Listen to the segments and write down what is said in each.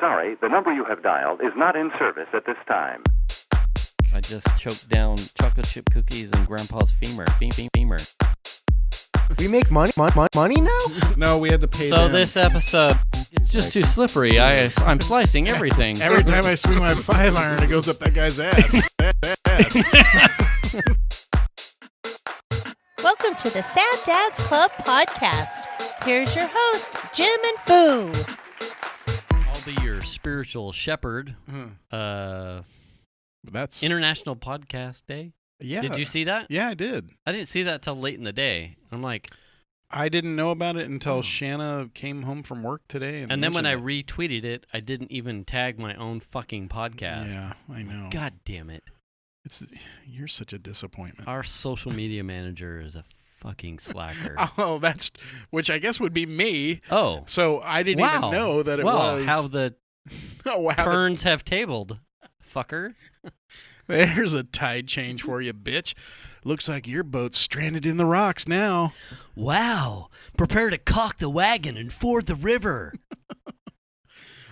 sorry, the number you have dialed is not in service at this time. I just choked down chocolate chip cookies and Grandpa's femur. Femur. We make money now? No, we had to pay So them. this episode, it's just too slippery. I'm slicing everything. Every time I swing my 5-iron, it goes up that guy's ass. Welcome to the Sad Dads Club podcast. Here's your host, Jim and Foo. I'll be your spiritual shepherd. That's International Podcast Day. yeah. Did you see that? Yeah, I did. I didn't see that till late in the day. I'm like, I didn't know about it until Shanna came home from work today. and then when I mentioned retweeted it, I didn't even tag my own fucking it. podcast. Yeah, I know. God damn it. You're such a disappointment. Our social media manager is a fucking slacker. Oh, which I guess would be me. Oh. So I didn't even know that it was. How the Oh, wow. turns have tabled, fucker. There's a tide change for you, bitch. Looks like your boat's stranded in the rocks now. Wow. Prepare to cock the wagon and ford the river.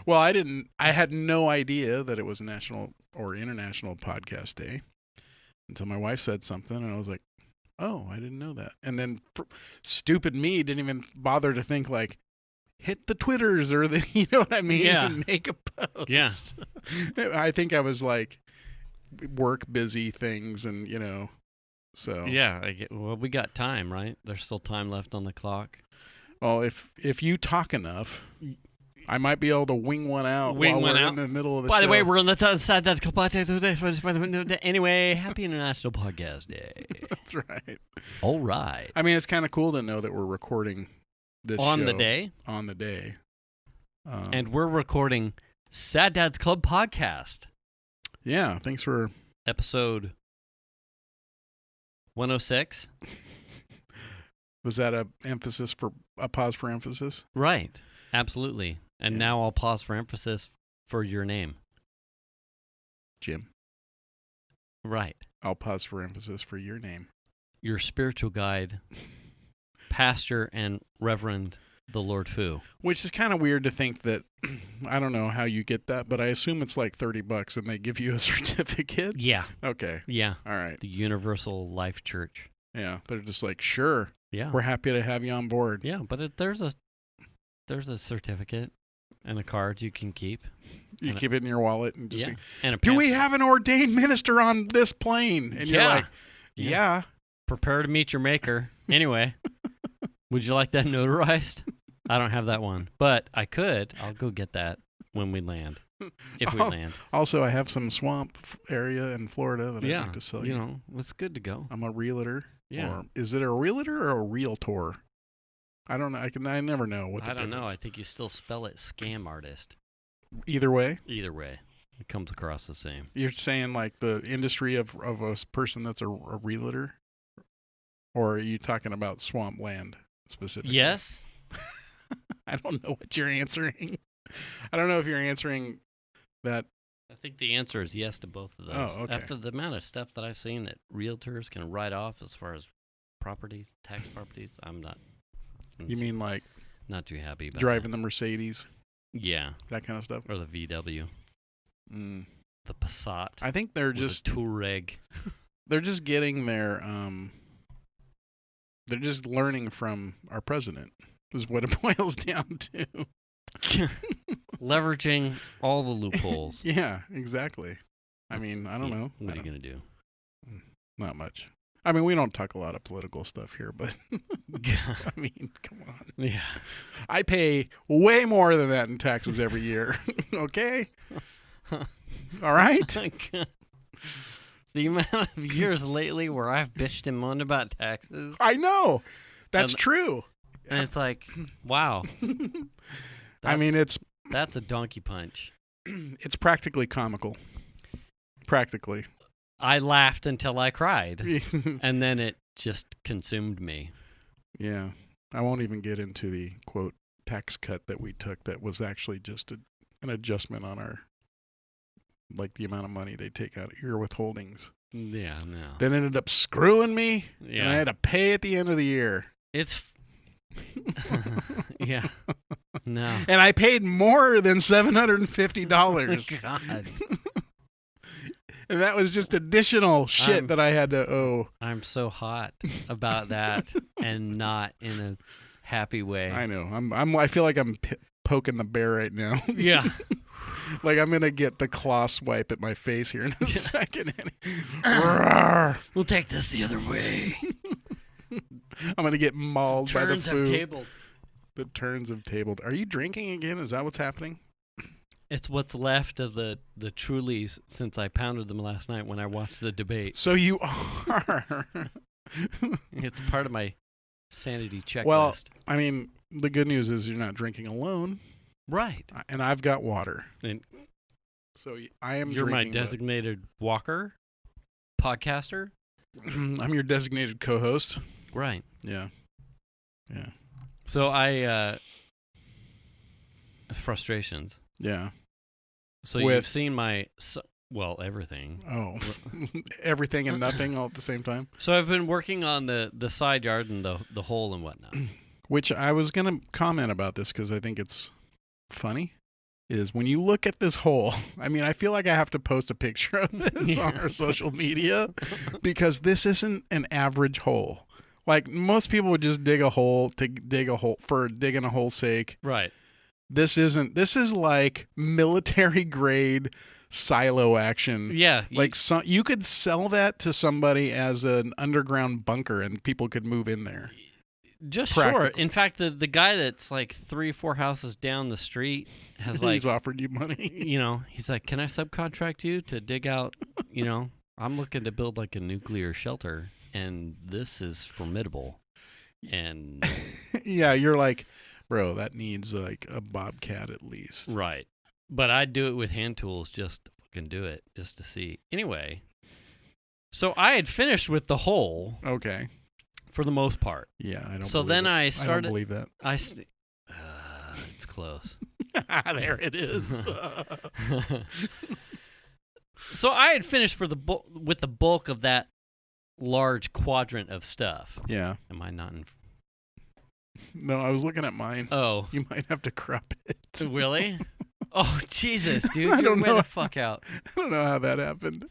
Well, I had no idea that it was National or International Podcast Day until my wife said something, and I was like, oh, I didn't know that. And then stupid me didn't even bother to think, like, hit the Twitters or the, you know what I mean? Yeah. And make a post. Yeah. I think I was like work busy things and, so. Yeah. Well, we got time, right? There's still time left on the clock. Well, if you talk enough, I might be able to wing one out while we're in the middle of the show. By the way, we're on the side that's anyway, happy International Podcast Day. That's right. All right. I mean, it's kind of cool to know that we're recording this On show the day. On the day. And we're recording Sad Dads Club Podcast. Yeah, thanks for... Episode 106. Was that a pause for emphasis? Right. Absolutely. And now I'll pause for emphasis for your name. Jim. Right. I'll pause for emphasis for your name. Your spiritual guide, pastor and reverend, the Lord Fu. Which is kind of weird to think that, I don't know how you get that, but I assume it's like $30 and they give you a certificate? Yeah. Okay. Yeah. All right. The Universal Life Church. Yeah. They're just like, sure. Yeah. We're happy to have you on board. Yeah, but there's a certificate and a card you can keep. You keep it in your wallet and just yeah. say, And a do we have an ordained minister on this plane? And you're like, yeah. Prepare to meet your maker. Anyway, would you like that notarized? I don't have that one, but I could. I'll go get that when we land. If we land. Also, I have some swamp area in Florida that I'd like to sell you. You know, it's good to go. I'm a realtor. Yeah. Or is it a realtor or a realtor? I don't know. I never know what the I don't know. difference. I think you still spell it scam artist. Either way, It comes across the same. you're saying like the industry of a person that's a realtor? Or are you talking about swampland specifically? Yes. I don't know what you're answering. I don't know if you're answering that. I think the answer is yes to both of those. Oh, okay. After the amount of stuff that I've seen that realtors can write off as far as properties, tax properties, I'm You mean like not too happy about driving the Mercedes? Yeah. That kind of stuff? Or the VW. Mm. The Passat. I think they're or just... the Touareg. They're just getting their... they're just learning from our president, is what it boils down to. Leveraging all the loopholes. Yeah, exactly. I mean, I don't know. What are you going to do? Not much. I mean, we don't talk a lot of political stuff here, but I mean, come on. Yeah. I pay way more than that in taxes every year. Okay? All right? The amount of years lately where I've bitched and moaned about taxes. I know. That's true. And it's like, wow. I mean, that's a donkey punch. It's practically comical. Practically. I laughed until I cried. And then it just consumed me. Yeah. I won't even get into the, quote, tax cut that we took that was actually just an adjustment on our, like, the amount of money they take out of your withholdings. Yeah, no. Then ended up screwing me, Yeah. and I had to pay at the end of the year. It's... yeah. No. And I paid more than $750. God. And that was just additional shit that I had to owe. I'm so hot about that and not in a happy way. I know. I feel like I'm poking the bear right now. Yeah. Like I'm going to get the claw swipe at my face here in a second. We'll take this the other way. I'm going to get mauled by the Turns food. have tabled. The turns have tabled. Are you drinking again? Is that what's happening? It's what's left of the Trulies since I pounded them last night when I watched the debate. So you are. It's part of my sanity checklist. Well, I mean, the good news is you're not drinking alone. Right. And I've got water. And So I am you're my drinking. designated walker, podcaster. I'm your designated co-host. Right. Yeah. Yeah. So frustrations. Yeah. So With- you've seen my, everything. Oh. Everything and nothing all at the same time. So I've been working on the side yard and the hole and whatnot. Which I was going to comment about this because I think it's funny. Is when you look at this hole, I mean, I feel like I have to post a picture of this on our social media because this isn't an average hole. Like most people would just dig a hole for digging a hole's sake. Right. This is like military grade silo action. Yeah. Like you could sell that to somebody as an underground bunker and people could move in there. Just Practical. short. In fact, the guy that's like 3-4 houses down the street has like He's offered you money. he's like, "Can I subcontract you to dig out, I'm looking to build like a nuclear shelter and this is formidable." And Yeah, you're like, bro, that needs like a bobcat at least. right. But I'd do it with hand tools just to fucking do it, just to see. Anyway, so I had finished with the hole Okay. for the most part. Yeah, I don't. So believe then it. I I started. don't believe that. It's close. There it is. So I had finished with the bulk of that large quadrant of stuff. Yeah. Am I not in? No, I was looking at mine. Oh, You might have to crop it. really? Oh, Jesus, dude! I You're don't way know. the fuck out. I don't know how that happened.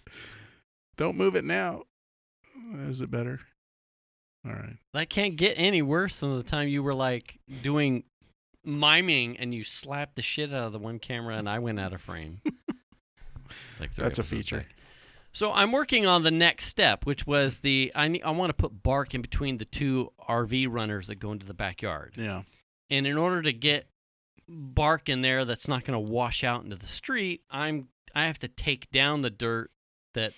Don't move it now. Is it better? All right. That can't get any worse than the time you were like doing miming and you slapped the shit out of the one camera and I went out of frame. It's like 3 That's a episodes feature. back. So I'm working on the next step, which was I want to put bark in between the two RV runners that go into the backyard. Yeah. And in order to get bark in there that's not going to wash out into the street, I have to take down the dirt that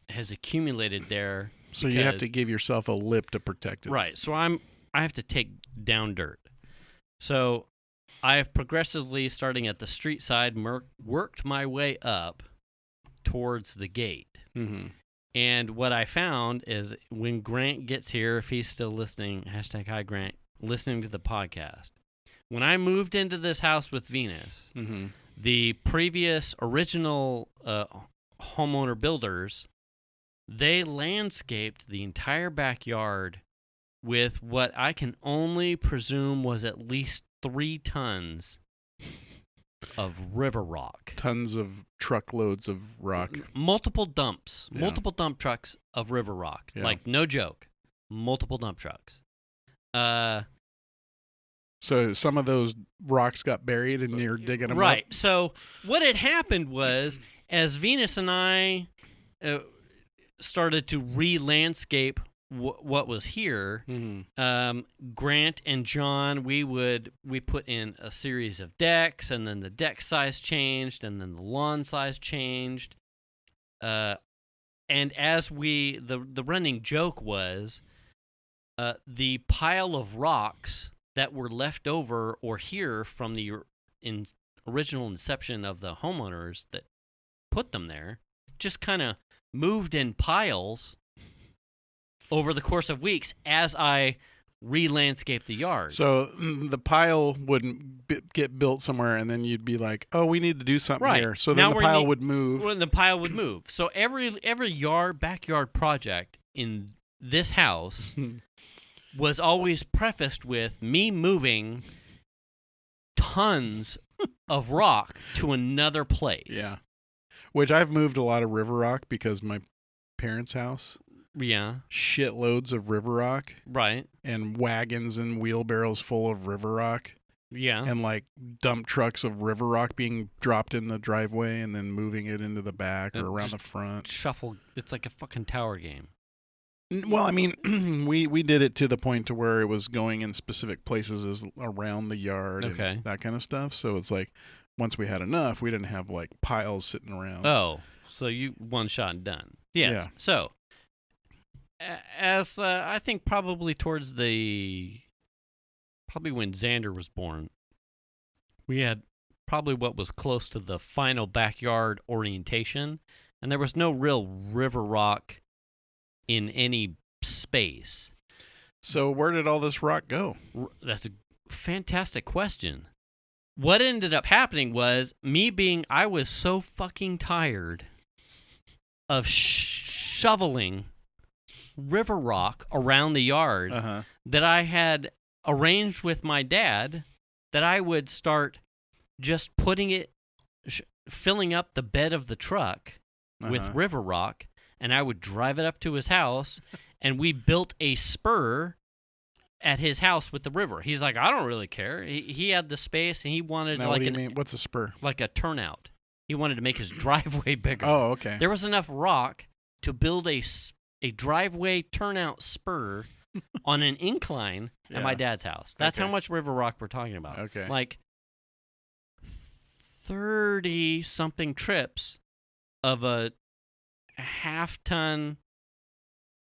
has accumulated there. So you have because- to give yourself a lip to protect it. Right. So I have to take down dirt. So I have progressively, starting at the street side, worked my way up towards the gate. Mm-hmm. And what I found is when Grant gets here, if he's still listening, #hi Grant, listening to the podcast. When I moved into this house with Venus, Mm-hmm. the previous original homeowner builders, they landscaped the entire backyard with what I can only presume was at least 3 tons of river rock. Tons of truckloads of rock. Multiple dumps, Yeah. multiple dump trucks of river rock. Yeah. Like, no joke. Multiple dump trucks. So some of those rocks got buried and you're digging them Right. up? So what had happened was, as Venus and I started to re-landscape what was here, Mm-hmm. Grant and John, we put in a series of decks, and then the deck size changed, and then the lawn size changed. And as the running joke was, the pile of rocks that were left over or here from the original inception of the homeowners that put them there just kind of moved in piles over the course of weeks as I re-landscaped the yard. So the pile wouldn't get built somewhere, and then you'd be like, "Oh, we need to do something Right. here." So Now then the we're pile ne- would move. Well, the pile would move. So every backyard project in this house was always prefaced with me moving tons of rock to another place. Yeah. Which I've moved a lot of river rock because my parents' house, Yeah. shitloads of river rock Right. and wagons and wheelbarrows full of river rock Yeah. and like dump trucks of river rock being dropped in the driveway and then moving it into the back or around the front. Shuffle. It's like a fucking tower game. Well, I mean, we did it to the point to where it was going in specific places as around the yard and that kind of stuff. So it's like once we had enough, we didn't have like piles sitting around. Oh, so you one shot and done. Yes. Yeah. So, as I think probably towards probably when Zander was born, we had probably what was close to the final backyard orientation, and there was no real river rock in any space. So where did all this rock go? That's a fantastic question. What ended up happening was I was so fucking tired of shoveling river rock around the yard that I had arranged with my dad that I would start just putting it, filling up the bed of the truck with river rock, and I would drive it up to his house, and we built a spur at his house with the river. He's like, I don't really care. He had the space, and he wanted now, what do you mean? What's a spur? Like a turnout. He wanted to make his driveway bigger. Oh, okay. There was enough rock to build a driveway turnout spur on an incline at my dad's house. That's how much river rock we're talking about. Okay. Like 30-something trips of a half-ton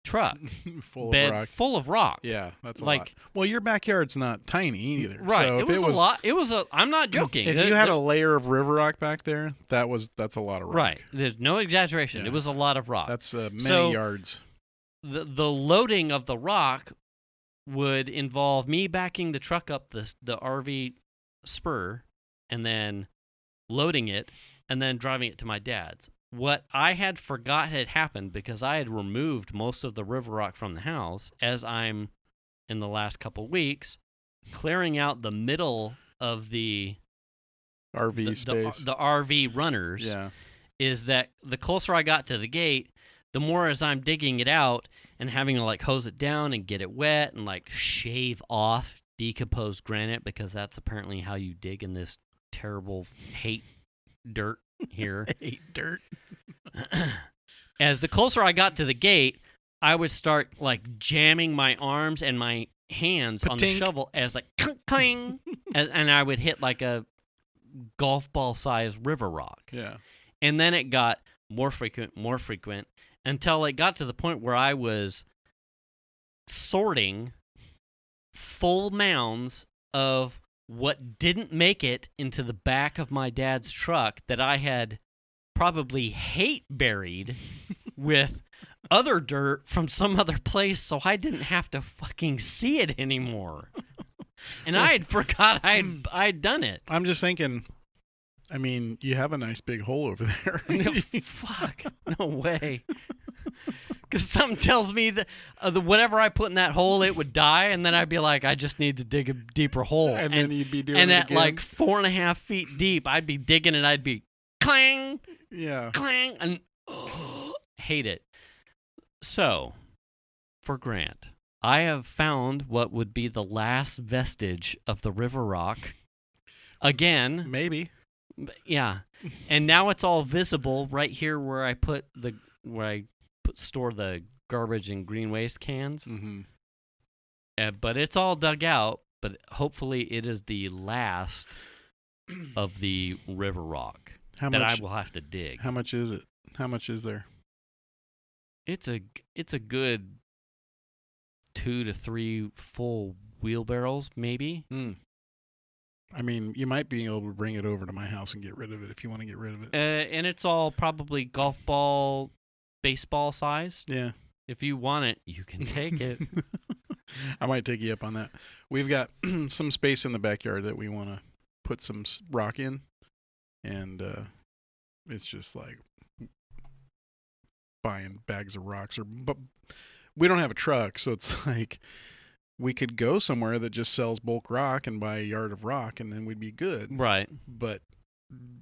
truck full bed of rock. Full of rock. Yeah, that's a like, lot. Well, your backyard's not tiny either. Right. So it was a lot. I'm not joking. If you had a layer of river rock back there, that's a lot of rock. Right. There's no exaggeration. Yeah. It was a lot of rock. That's many yards. The loading of the rock would involve me backing the truck up the RV spur and then loading it and then driving it to my dad's. What I had forgot had happened because I had removed most of the river rock from the house, as I'm, in the last couple weeks, clearing out the middle of the RV space. The RV runners, is that the closer I got to the gate, the more as I'm digging it out and having to like hose it down and get it wet and like shave off decomposed granite, because that's apparently how you dig in this terrible hate dirt here. Hate dirt. As the closer I got to the gate, I would start like jamming my arms and my hands on the shovel as like clang, and I would hit like a golf ball size river rock. Yeah. And then it got more frequent, until it got to the point where I was sorting full mounds of what didn't make it into the back of my dad's truck that I had probably hate buried with other dirt from some other place, so I didn't have to fucking see it anymore. And I had forgot I'd done it. I'm just thinking, I mean, you have a nice big hole over there. No, fuck. No way. Because something tells me that whatever I put in that hole, it would die, and then I'd be like, I just need to dig a deeper hole. And then you'd be doing it again. And at again. like 4.5 feet deep, I'd be digging and I'd be clang, clang, and hate it. So, for Grant, I have found what would be the last vestige of the river rock. Again. Maybe. Yeah. And now it's all visible right here where I store the garbage and green waste cans. Mm-hmm. But it's all dug out, but hopefully it is the last of the river rock I will have to dig. How much is it? How much is there? It's a good 2 to 3 full wheelbarrows, maybe. I mean, you might be able to bring it over to my house and get rid of it if you want to get rid of it. And it's all probably golf ball, baseball size. Yeah. If you want it, you can take it. I might take you up on that. We've got some space in the backyard that we want to put some rock in, and it's just like buying bags of rocks. But we don't have a truck, so it's like we could go somewhere that just sells bulk rock and buy a yard of rock, and then we'd be good. Right. But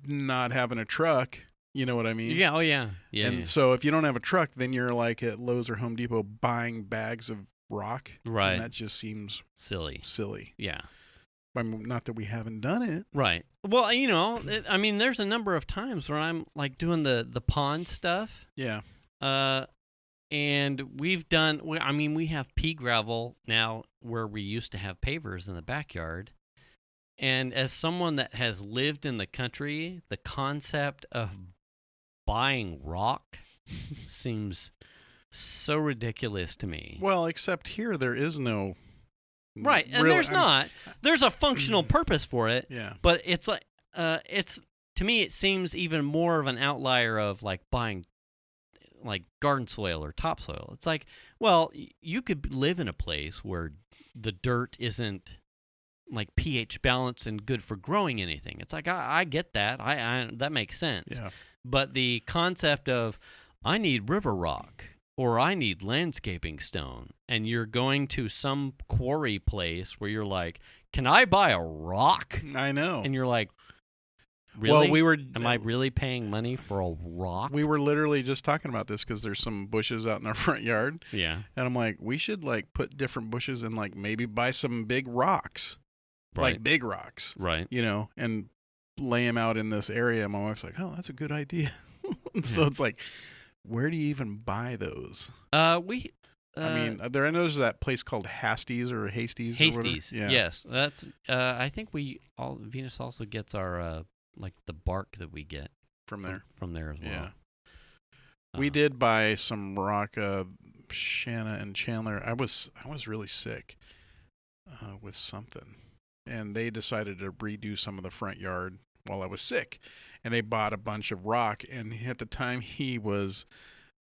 not having a truck, you know what I mean? Yeah. Oh, yeah. Yeah. And yeah. so if you don't have a truck, then you're like at Lowe's or Home Depot buying bags of rock. Right. And that just seems silly. Yeah. I mean, not that we haven't done it. Right. Well, I mean, there's a number of times where I'm like doing the pond stuff. Yeah. And we have pea gravel now where we used to have pavers in the backyard. And as someone that has lived in the country, the concept of buying rock seems so ridiculous to me. Well, except here there is no. Right, and there's a functional purpose for it. Yeah. But it's like to me it seems even more of an outlier of like buying like garden soil or topsoil. It's like, well, you could live in a place where the dirt isn't like pH balanced and good for growing anything. It's like I get that. I that makes sense. Yeah. But the concept of I need river rock or I need landscaping stone, and you're going to some quarry place where you're like, can I buy a rock? I know. And you're like, really? Well, Am I really paying money for a rock? We were literally just talking about this because there's some bushes out in our front yard. Yeah. And I'm like, we should like put different bushes and like maybe buy some big rocks. Right. Like big rocks. Right. And lay them out in this area. And my wife's like, oh, that's a good idea. So it's like, where do you even buy those? I mean, I know there's that place called Hasties or Hasties. Hasties. Or whatever. Yeah. Yes. That's. I think Venus also gets our like the bark that we get from there. From there as well. Yeah. We did buy some rock. Shanna and Chandler. I was really sick with something, and they decided to redo some of the front yard while I was sick, and they bought a bunch of rock. And at the time, he was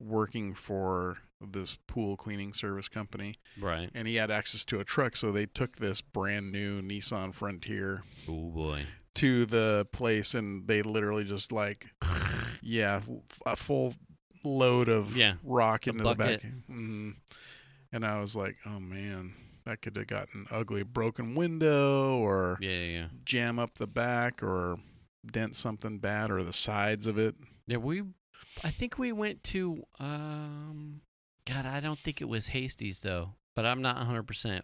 working for this pool cleaning service company, right? And he had access to a truck, so they took this brand new Nissan Frontier. Oh boy. To the place, and they literally just like, a full load of rock into the back. Mm-hmm. And I was like, oh man, that could have gotten ugly. Broken window, or jam up the back, or dent something bad, or the sides of it. Yeah, I think we went to, God, I don't think it was Hasties though, but I'm not 100%.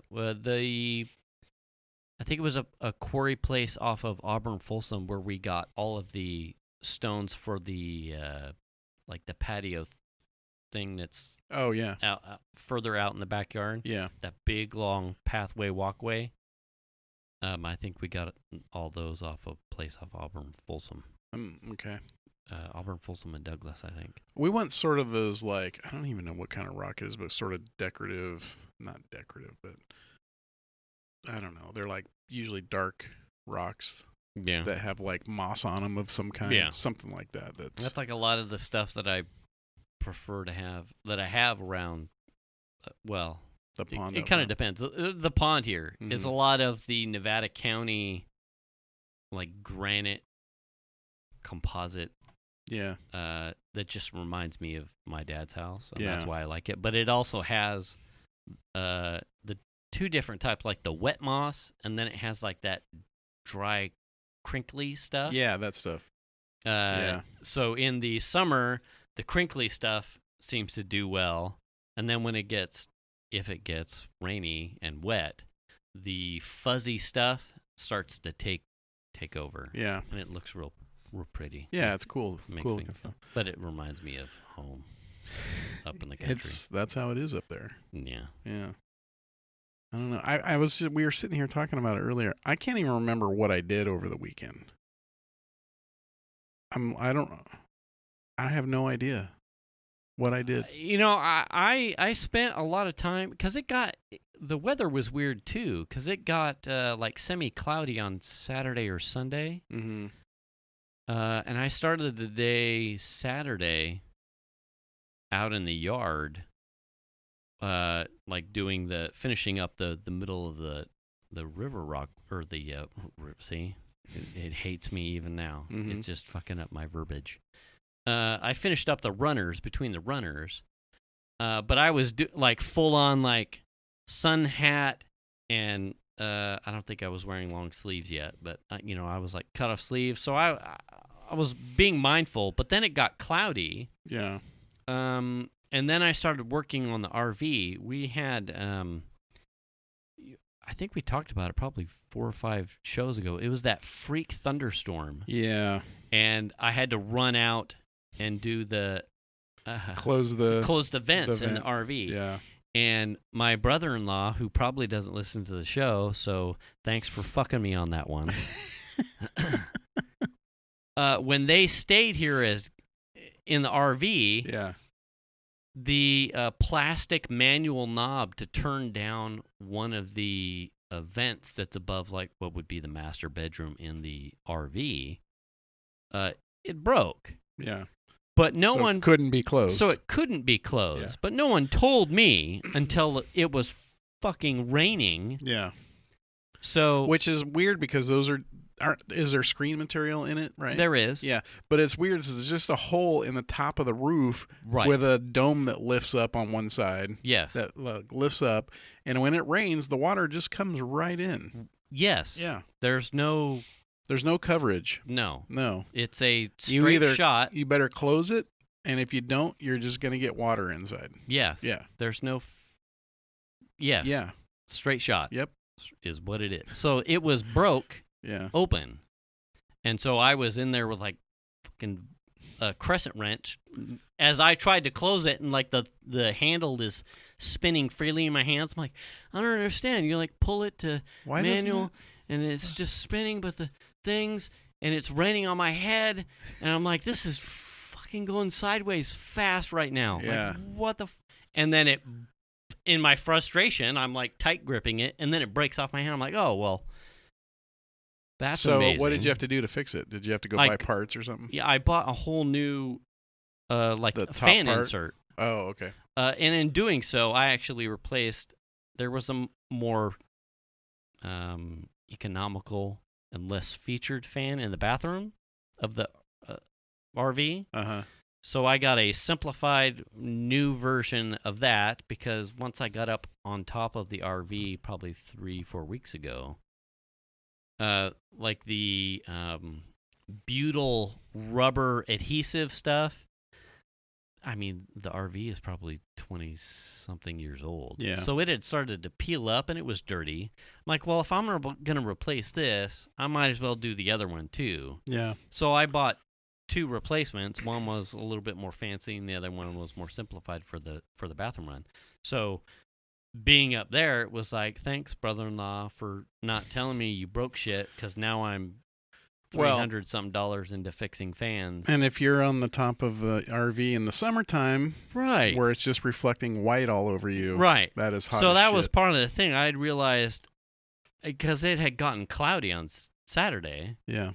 I think it was a quarry place off of Auburn Folsom where we got all of the stones for the like the patio thing that's out further out in the backyard. Yeah, that big long pathway walkway. I think we got all those off a place off Auburn Folsom. Okay. Auburn Folsom and Douglas, I think. We went sort of those like, I don't even know what kind of rock it is, but sort of decorative, not decorative, but I don't know. They're like usually dark rocks that have like moss on them of some kind. Yeah. Something like that. That's like a lot of the stuff that I prefer to have, that I have around, the pond. It kind of depends. The pond here is a lot of the Nevada County like granite composite. Yeah. That just reminds me of my dad's house, and that's why I like it. But it also has the two different types, like the wet moss, and then it has like that dry, crinkly stuff. Yeah, that stuff. So in the summer, the crinkly stuff seems to do well, and then when if it gets rainy and wet, the fuzzy stuff starts to take over. Yeah, and it looks real pretty. Yeah, it's cool. Cool. But it reminds me of home up in the country. That's how it is up there. Yeah. Yeah. I don't know. We were sitting here talking about it earlier. I can't even remember what I did over the weekend. I have no idea what I did. I spent a lot of time because the weather was weird too, because it got like semi-cloudy on Saturday or Sunday. Mm-hmm. And I started the day Saturday out in the yard, like finishing up the middle of the river rock, or the see, it hates me even now. Mm-hmm. It's just fucking up my verbiage. I finished up between the runners, but I was like full on like sun hat, and I don't think I was wearing long sleeves yet, but I was like cut off sleeves, so I was being mindful. But then it got cloudy. Yeah. And then I started working on the RV. We had, I think we talked about it probably 4 or 5 shows ago. It was that freak thunderstorm. Yeah. And I had to run out and do the Close the vents in the RV. Yeah. And my brother-in-law, who probably doesn't listen to the show, so thanks for fucking me on that one. When they stayed here as in the RV, Yeah. the plastic manual knob to turn down one of the vents that's above like what would be the master bedroom in the RV, it broke. Yeah. But no So one it couldn't be closed. So it couldn't be closed. Yeah. But no one told me until it was fucking raining. Yeah. So Which is weird because those is there screen material in it, right? there is. Yeah, but it's weird. It's just a hole in the top of the roof Right. with a dome that lifts up on one side. Yes. That lifts up, and when it rains, the water just comes right in. Yes. Yeah. There's no coverage. No. No. It's a You straight either shot. You better close it, and if you don't, you're just going to get water inside. Yes. Yeah. There's no Yes. Yeah. Straight shot. Yep. Is what it is. So it was broke Yeah. open. And so I was in there with like fucking a crescent wrench as I tried to close it, and like the handle is spinning freely in my hands. I'm like, I don't understand. You like pull it to Why doesn't manual and it's just spinning, but the things, and it's raining on my head, and I'm like, this is fucking going sideways fast right now. Yeah. Like, what the and then it, in my frustration, I'm like tight gripping it, and then it breaks off my hand. I'm like, oh well, that's so amazing. what did you have to do to fix it? Did you have to go buy parts or something? Yeah, I bought a whole new like The top fan part? insert. Oh, okay. And in doing so, I actually replaced. There was a more economical and less featured fan in the bathroom of the RV. Uh-huh. So I got a simplified new version of that, because once I got up on top of the RV probably 3-4 weeks ago, like the butyl rubber adhesive stuff, I mean, the RV is probably 20-something years old. Yeah. So it had started to peel up, and it was dirty. I'm like, well, if I'm going to replace this, I might as well do the other one too. Yeah. So I bought 2 replacements. One was a little bit more fancy, and the other one was more simplified for the bathroom run. So being up there, it was like, thanks, brother-in-law, for not telling me you broke shit, because now I'm $300-something into fixing fans. And if you're on the top of the RV in the summertime, right, where it's just reflecting white all over you, right, that is hot. So as that shit. was part of the thing. I had realized, because it had gotten cloudy on Saturday. Yeah.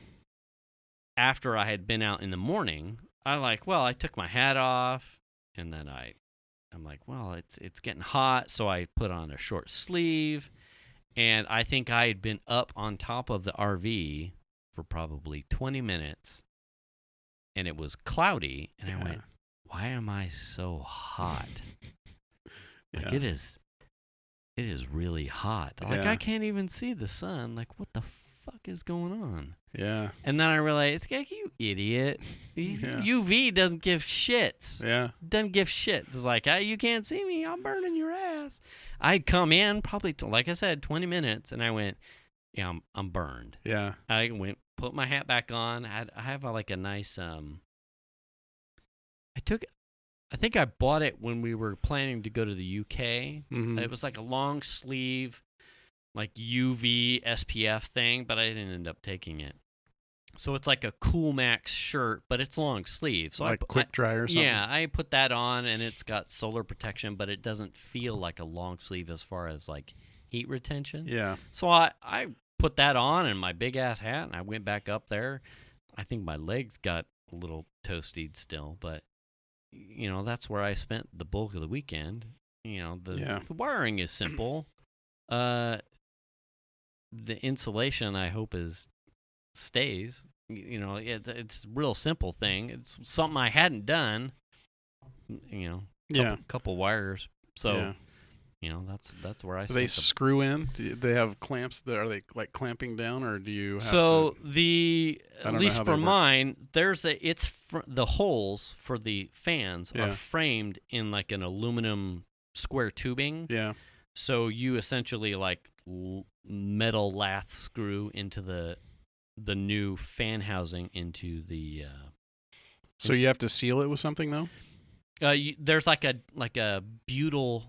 After I had been out in the morning, I took my hat off, and then I'm like, well, it's getting hot, so I put on a short sleeve, and I think I had been up on top of the RV for probably 20 minutes, and it was cloudy, and I went, why am I so hot? Like, it is really hot. Like, I can't even see the sun. Like, what the fuck is going on? Yeah. And then I realized, like, you idiot. UV doesn't give shits. Yeah. Doesn't give shit. It's like, you can't see me. I'm burning your ass. I'd come in probably, like I said, 20 minutes, and I went, yeah, I'm burned. Yeah. I went, put my hat back on. I have like a nice, I think I bought it when we were planning to go to the UK. Mm-hmm. It was like a long sleeve, like UV SPF thing, but I didn't end up taking it. So it's like a Cool Max shirt, but it's long sleeve. So like quick dry or something? Yeah, I put that on, and it's got solar protection, but it doesn't feel like a long sleeve as far as like heat retention. Yeah. So I put that on and my big ass hat, and I went back up there. I think my legs got a little toasted still, but that's where I spent the bulk of the weekend. The wiring is simple. The insulation, I hope, stays. It's a real simple thing. It's something I hadn't done. Couple wires. So, that's where I. Do they screw in? Do they have clamps? Are they like clamping down, or do you? Have so to, at least for mine, the holes for the fans are framed in like an aluminum square tubing. Yeah. So you essentially like metal lath screw into the new fan housing into the. So you have to seal it with something though. There's like a butyl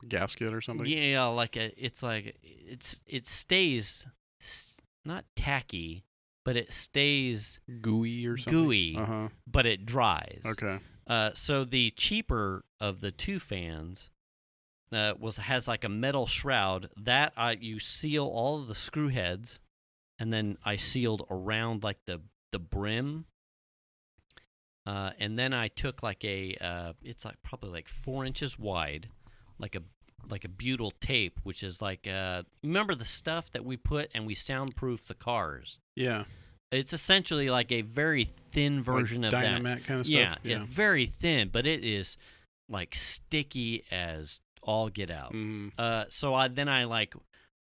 gasket or something. Yeah, it stays not tacky, but it stays gooey or something. Gooey, but it dries. Okay. So the cheaper of the two fans has like a metal shroud that you seal all of the screw heads, and then I sealed around like the brim. And then I took like it's like probably like 4 inches wide, like a butyl tape, which is like remember the stuff that we put and we soundproof the cars. Yeah. It's essentially like a very thin version like of Dynamat that. Kind of stuff. Yeah, very thin, but it is like sticky as all get out. Mm-hmm. So I like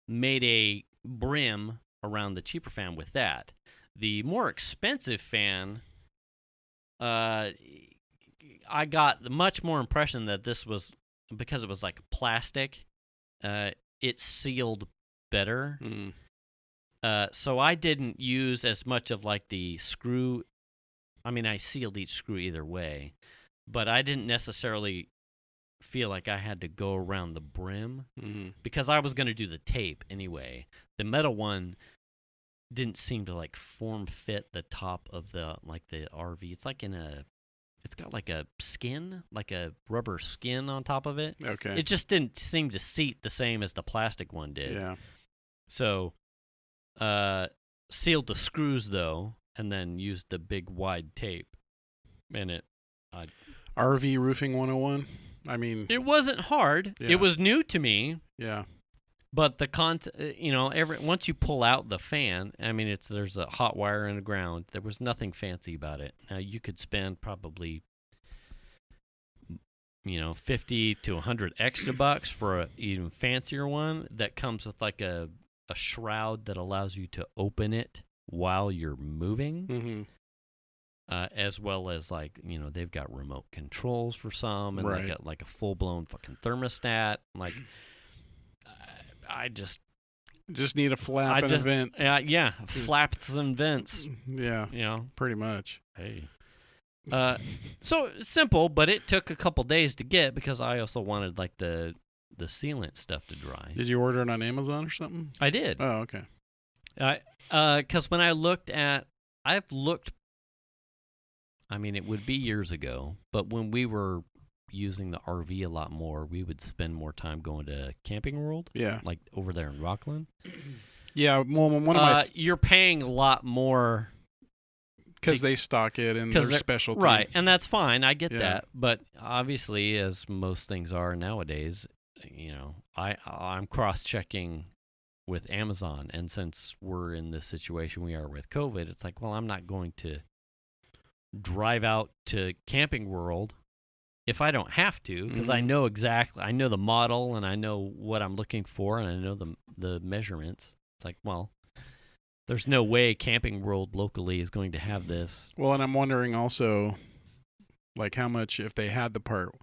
made a brim around the cheaper fan with that. The more expensive fan. I got much more impression that this was because it was like plastic. It sealed better. So I didn't use as much of like the screw. I mean, I sealed each screw either way, but I didn't necessarily feel like I had to go around the brim because I was going to do the tape anyway. The metal one didn't seem to like form fit the top of the RV. It's like it's got like a skin, like a rubber skin on top of it. Okay. It just didn't seem to seat the same as the plastic one did. Yeah. So, sealed the screws though, and then used the big wide tape. And RV roofing 101. I mean, it wasn't hard. Yeah. It was new to me. Yeah. But the once you pull out the fan, I mean, there's a hot wire in the ground. There was nothing fancy about it. Now you could spend probably, $50 to $100 extra bucks for an even fancier one that comes with like a shroud that allows you to open it while you're moving, as well as like they've got remote controls for some, and they got like a full blown fucking thermostat, like. I just need a flap and a vent. Yeah, flaps and vents. Yeah, pretty much. Hey, so simple, but it took a couple days to get because I also wanted like the sealant stuff to dry. Did you order it on Amazon or something? I did. Oh, okay. Because when I've looked. I mean, it would be years ago, but when we were using the RV a lot more, we would spend more time going to Camping World. Yeah. Like over there in Rockland. Yeah, well, one of my... you're paying a lot more... Because they stock it and their specialty. Right, and that's fine. I get that. But obviously, as most things are nowadays, I'm cross-checking with Amazon. And since we're in this situation we are with COVID, it's like, well, I'm not going to drive out to Camping World if I don't have to, because I know the model and I know what I'm looking for and I know the measurements. It's like, well, there's no way Camping World locally is going to have this. Well, and I'm wondering also, like, how much, if they had the part,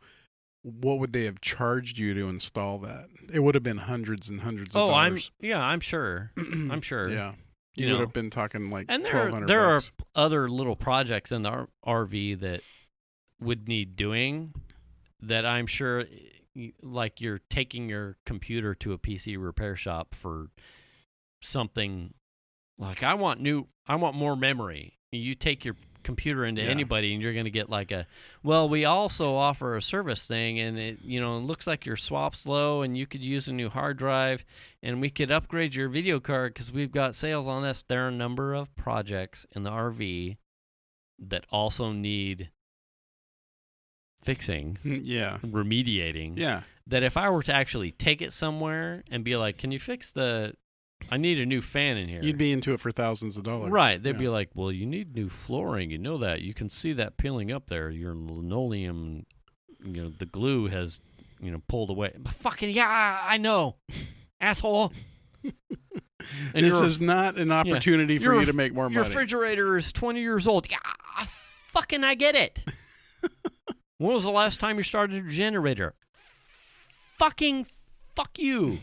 what would they have charged you to install that? It would have been hundreds and hundreds of dollars. I'm sure. I'm sure. Yeah. You would have been talking like and $1,200. There are other little projects in the RV that would need doing that I'm sure, like you're taking your computer to a PC repair shop for something like I want more memory. You take your computer into anybody and you're going to get like we also offer a service thing and it looks like your swap's low and you could use a new hard drive and we could upgrade your video card because we've got sales on this. There are a number of projects in the RV that also need fixing, remediating, that if I were to actually take it somewhere and be like, can you fix I need a new fan in here. You'd be into it for thousands of dollars. Right. They'd be like, well, you need new flooring. You know that. You can see that peeling up there. Your linoleum, the glue has, pulled away. But fucking yeah, I know, asshole. And this is not an opportunity for you to make more money. Your refrigerator is 20 years old. Yeah, fucking I get it. When was the last time you started your generator? Fucking fuck you.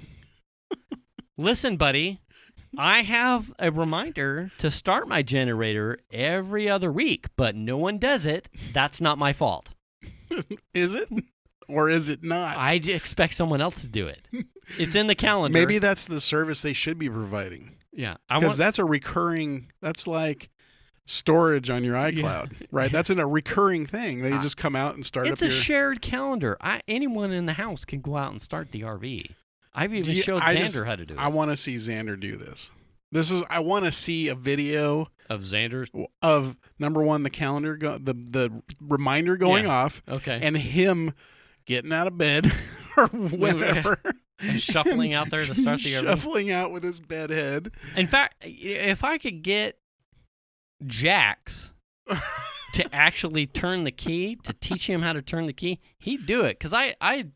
Listen, buddy, I have a reminder to start my generator every other week, but no one does it. That's not my fault. Is it? Or is it not? I expect someone else to do it. It's in the calendar. Maybe that's the service they should be providing. Yeah. Because that's a recurring, that's like storage on your iCloud, right? That's a recurring thing. They just come out and start it's up a shared calendar. Anyone in the house can go out and start the RV. I've even showed Zander how to do it. I want to see Zander do this. I want to see a video of Zander of number one, the calendar, the reminder going off, and him getting out of bed or whatever, and shuffling out there to start the RV. Shuffling out with his bed head. In fact, if I could get Jax to actually turn the key, to teach him how to turn the key, he'd do it. Because I had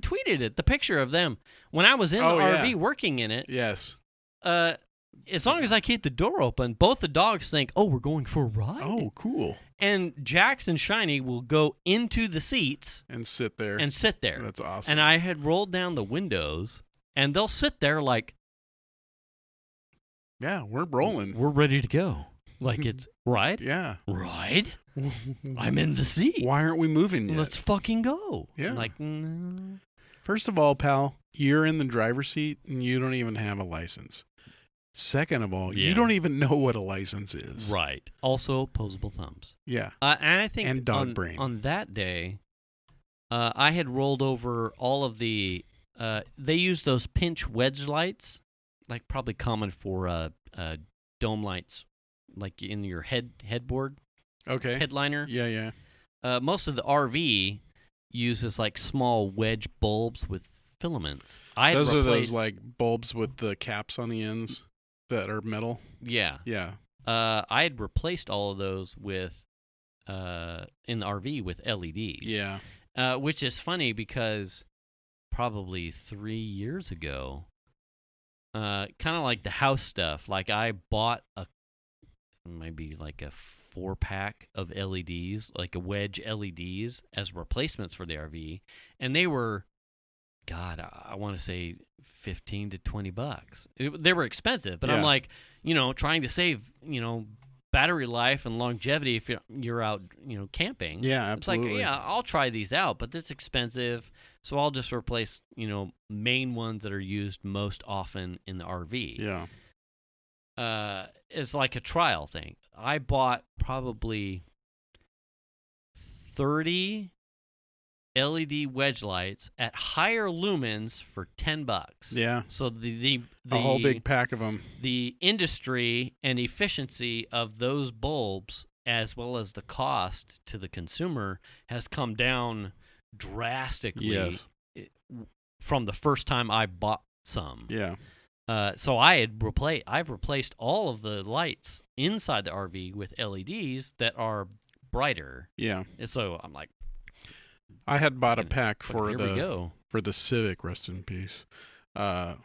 tweeted it, the picture of them when I was in the RV working in it. Yes. As long as I keep the door open, both the dogs think, "Oh, we're going for a ride." Oh, cool. And Jax and Shiny will go into the seats and sit there. That's awesome. And I had rolled down the windows, and they'll sit there like, "Yeah, we're rolling. We're ready to go." Like it's ride. Yeah. Ride. I'm in the seat. Why aren't we moving yet? Let's fucking go. Yeah. Like, no. First of all, pal, you're in the driver's seat and you don't even have a license. Second of all, you don't even know what a license is. Right. Also, opposable thumbs. Yeah. And I think and dog brain. On that day, I had rolled over all of the. They use those pinch wedge lights, like probably common for dome lights, like in your headboard. Okay. Headliner. Yeah. Most of the RV uses like small wedge bulbs with filaments. Those are those like bulbs with the caps on the ends that are metal. Yeah. Yeah. I had replaced all of those with in the RV with LEDs. Yeah. Which is funny because probably 3 years ago, kind of like the house stuff. Like I bought maybe like a 4-pack of LEDs, like a wedge LEDs as replacements for the RV, and they were, God, I want to say $15 to $20. They were expensive, but I'm like, trying to save, battery life and longevity if you're out, camping. Yeah, absolutely. It's like, I'll try these out, but it's expensive, so I'll just replace, main ones that are used most often in the RV. Yeah. It's like a trial thing. I bought probably 30 LED wedge lights at higher lumens for $10. Yeah. So the a whole big pack of them. The industry and efficiency of those bulbs, as well as the cost to the consumer, has come down drastically from the first time I bought some. Yeah. So I've replaced all of the lights inside the RV with LEDs that are brighter. Yeah. And so I'm like, I had bought a pack for here we go. For the Civic, rest in peace. That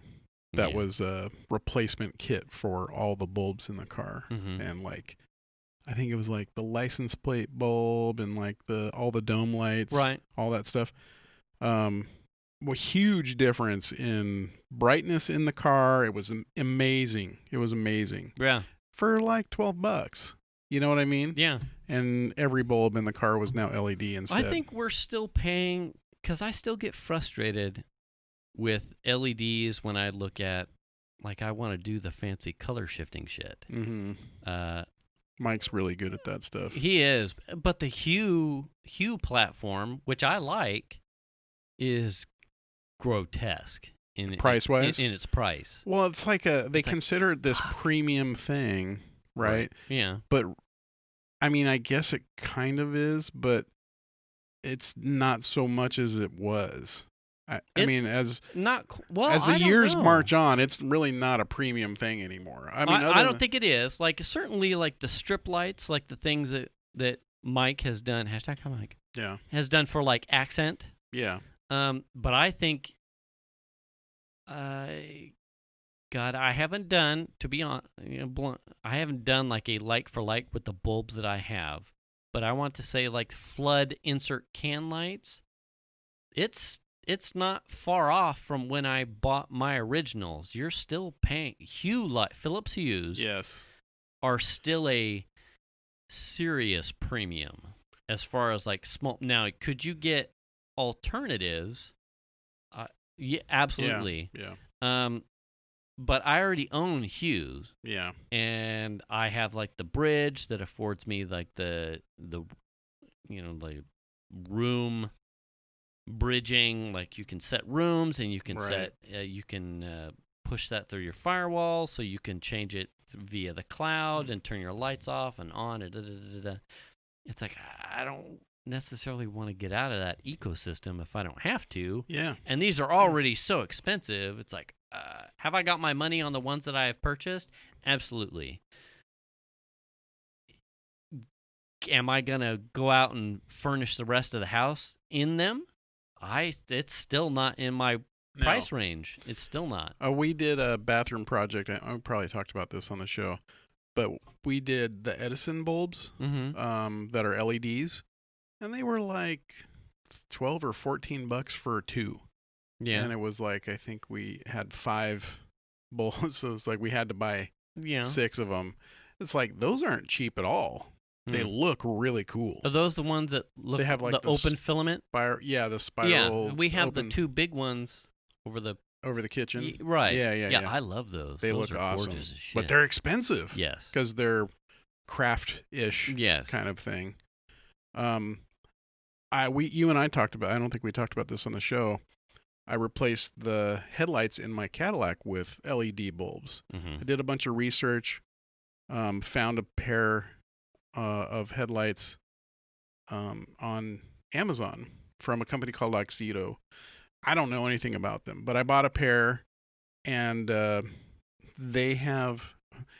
was a replacement kit for all the bulbs in the car, and like, I think it was like the license plate bulb and like all the dome lights, right? All that stuff. A huge difference in brightness in the car. It was amazing. Yeah. For like $12. You know what I mean? Yeah. And every bulb in the car was now LED instead. I think we're still paying, because I still get frustrated with LEDs when I look at, like, I want to do the fancy color shifting shit. Mm-hmm. Mike's really good at that stuff. He is. But the Hue platform, which I like, is grotesque in price-wise? In its price. Well, it's like they consider it this premium thing, right? Yeah. But, I mean, I guess it kind of is, but it's not so much as it was. I mean, as the years march on, it's really not a premium thing anymore. I mean, I don't think it is. Like, certainly, like the strip lights, like the things that Mike has done #Mike Yeah. has done for like accent. Yeah. But I think, God, I haven't done, to be honest, I haven't done like a like for like with the bulbs that I have. But I want to say like flood insert can lights. It's not far off from when I bought my originals. You're still paying Philips Hues. Yes. Are still a serious premium as far as like small. Now, could you get alternatives? Yeah, absolutely. Yeah. But I already own Hughes. Yeah. And I have like the bridge that affords me like the like room bridging. Like you can set rooms and you can Right. push that through your firewall, so you can change it via the cloud and turn your lights off and on. It's like I don't necessarily want to get out of that ecosystem if I don't have to. Yeah. And these are already so expensive. It's like, have I got my money on the ones that I have purchased? Absolutely. Am I going to go out and furnish the rest of the house in them? It's still not in my price range. It's still not. We did a bathroom project. I probably talked about this on the show, but we did the Edison bulbs that are LEDs, and they were like $12 or $14 for 2. Yeah. And it was like, I think we had 5 bulbs, so it's like we had to buy 6 of them. It's like, those aren't cheap at all. They look really cool. Are those the ones that look they have like the open filament? The spiral. Yeah, we have the 2 big ones over the kitchen. Right. Yeah. I love those. They those look are awesome. Gorgeous as shit. But they're expensive. Yes. Because they're craft-ish yes. kind of thing. You and I talked about, I don't think we talked about this on the show. I replaced the headlights in my Cadillac with LED bulbs. I did a bunch of research, found a pair of headlights on Amazon from a company called Oxedo. I don't know anything about them, but I bought a pair, and they have.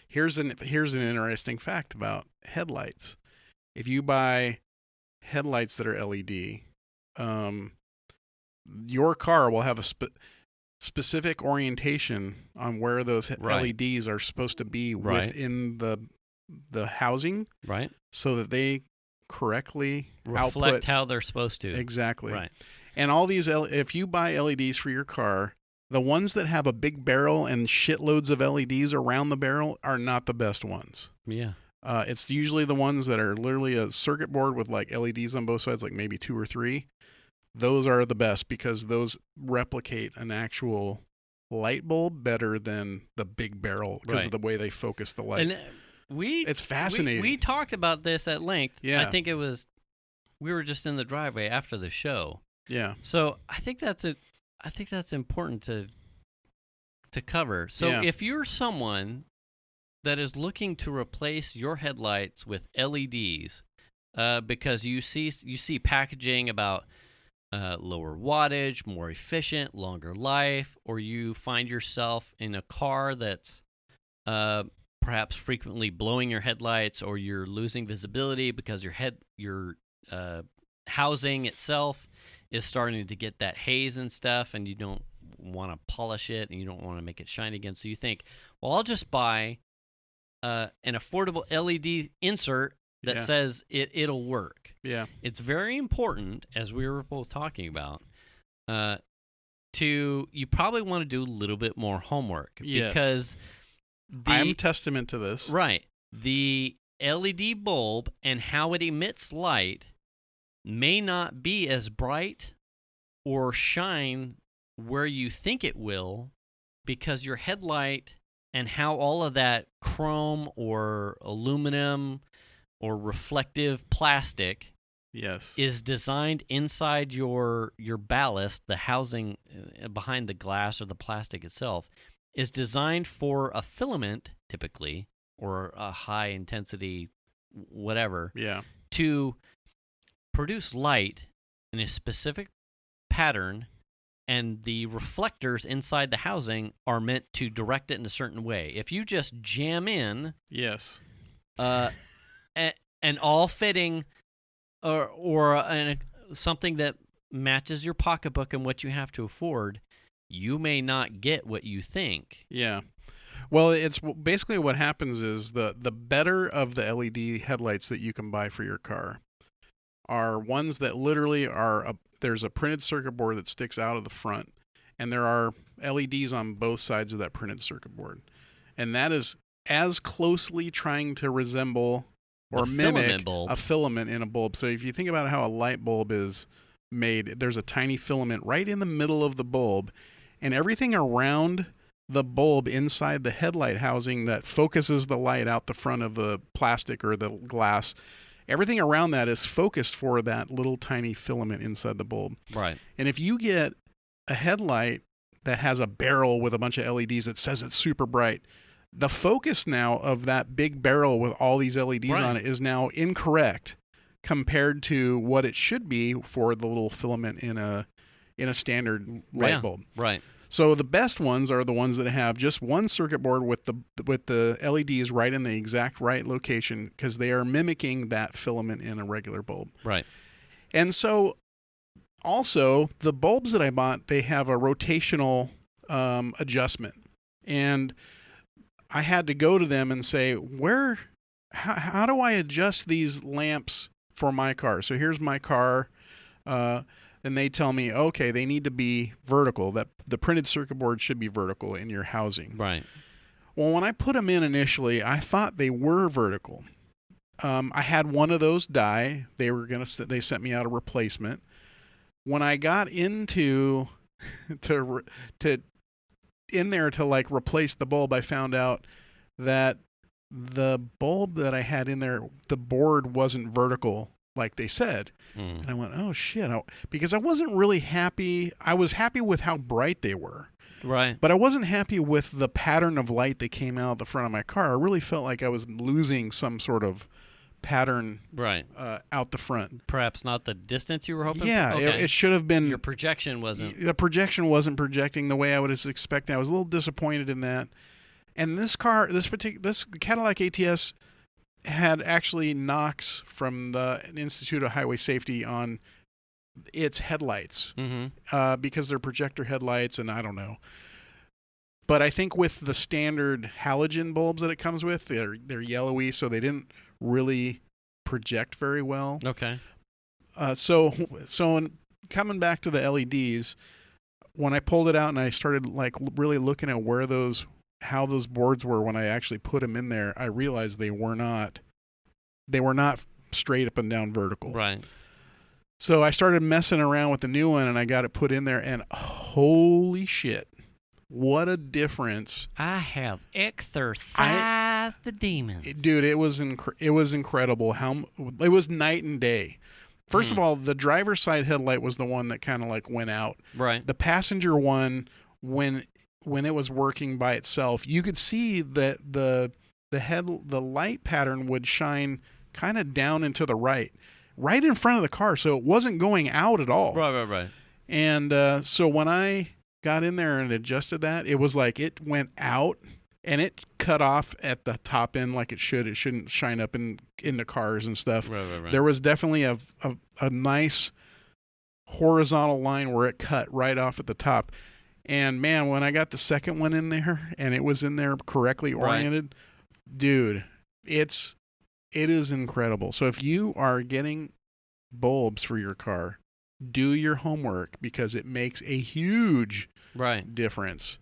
Here's an interesting fact about headlights. If you buy headlights that are LED, your car will have a specific orientation on where those LEDs are supposed to be within the housing, right? So that they correctly reflect how they're supposed to. Exactly. Right. And all these, if you buy LEDs for your car, the ones that have a big barrel and shitloads of LEDs around the barrel are not the best ones. Yeah. It's usually the ones that are literally a circuit board with like LEDs on both sides, like maybe 2 or 3. Those are the best because those replicate an actual light bulb better than the big barrel because of the way they focus the light. And it's fascinating. We talked about this at length. Yeah. I think we were just in the driveway after the show. Yeah. So I think that's important to cover. So if you're someone that is looking to replace your headlights with LEDs, because you see packaging about lower wattage, more efficient, longer life, or you find yourself in a car that's perhaps frequently blowing your headlights, or you're losing visibility because your housing itself is starting to get that haze and stuff, and you don't want to polish it and you don't want to make it shine again. So you think, well, I'll just buy an affordable LED insert that says it'll work. Yeah. It's very important, as we were both talking about, you probably want to do a little bit more homework. Yes. Because I'm testament to this. Right. The LED bulb and how it emits light may not be as bright or shine where you think it will, because your headlight and how all of that chrome or aluminum or reflective plastic is designed inside your ballast, the housing behind the glass or the plastic itself, is designed for a filament, typically, or a high intensity whatever, to produce light in a specific pattern, and the reflectors inside the housing are meant to direct it in a certain way. If you just jam in an all-fitting something that matches your pocketbook and what you have to afford, you may not get what you think. Yeah. Well, it's basically what happens is the better of the LED headlights that you can buy for your car are ones that literally there's a printed circuit board that sticks out of the front, and there are LEDs on both sides of that printed circuit board. And that is as closely trying to resemble or mimic a filament in a bulb. So if you think about how a light bulb is made, there's a tiny filament right in the middle of the bulb, and everything around the bulb inside the headlight housing that focuses the light out the front of the plastic or the glass, everything around that is focused for that little tiny filament inside the bulb. Right. And if you get a headlight that has a barrel with a bunch of LEDs that says it's super bright, the focus now of that big barrel with all these LEDs on it is now incorrect compared to what it should be for the little filament in a standard light bulb. Right. So the best ones are the ones that have just one circuit board with the LEDs right in the exact right location, because they are mimicking that filament in a regular bulb. Right. And so also the bulbs that I bought, they have a rotational adjustment. And I had to go to them and say, how do I adjust these lamps for my car? So here's my car. And they tell me, okay, they need to be vertical, that the printed circuit board should be vertical in your housing. Right. Well, when I put them in initially, I thought they were vertical. I had one of those die. They sent me out a replacement. When I got into to replace the bulb, I found out that the bulb that I had in there, the board wasn't vertical like they said. And I went, oh shit, because I wasn't really happy. I was happy with how bright they were. Right. But I wasn't happy with the pattern of light that came out the front of my car. I really felt like I was losing some sort of pattern out the front. Perhaps not the distance you were hoping for? Yeah, Okay. it should have been. Your projection wasn't. The projection wasn't projecting the way I was expecting. I was a little disappointed in that. And this Cadillac ATS had actually knocks from the Institute of Highway Safety on its headlights because they're projector headlights, and I don't know. But I think with the standard halogen bulbs that it comes with, they're yellowy, so they didn't really project very well. Okay. So coming back to the LEDs, when I pulled it out and I started really looking at how those boards were when I actually put them in there, I realized they were not straight up and down vertical. Right. So I started messing around with the new one, and I got it put in there, and holy shit, what a difference. I have exorcised the demons. Dude, it was incredible. It was night and day. First of all, the driver's side headlight was the one that kind of went out. Right. The passenger one, when it was working by itself, you could see that the light pattern would shine kind of down and to the right in front of the car, so it wasn't going out at all. Right. And so when I got in there and adjusted that, it was like it went out and it cut off at the top end like it should. It shouldn't shine up into cars and stuff. Right. There was definitely a nice horizontal line where it cut right off at the top. And man, when I got the second one in there and it was in there correctly oriented, dude, it is incredible. So if you are getting bulbs for your car, do your homework, because it makes a huge difference.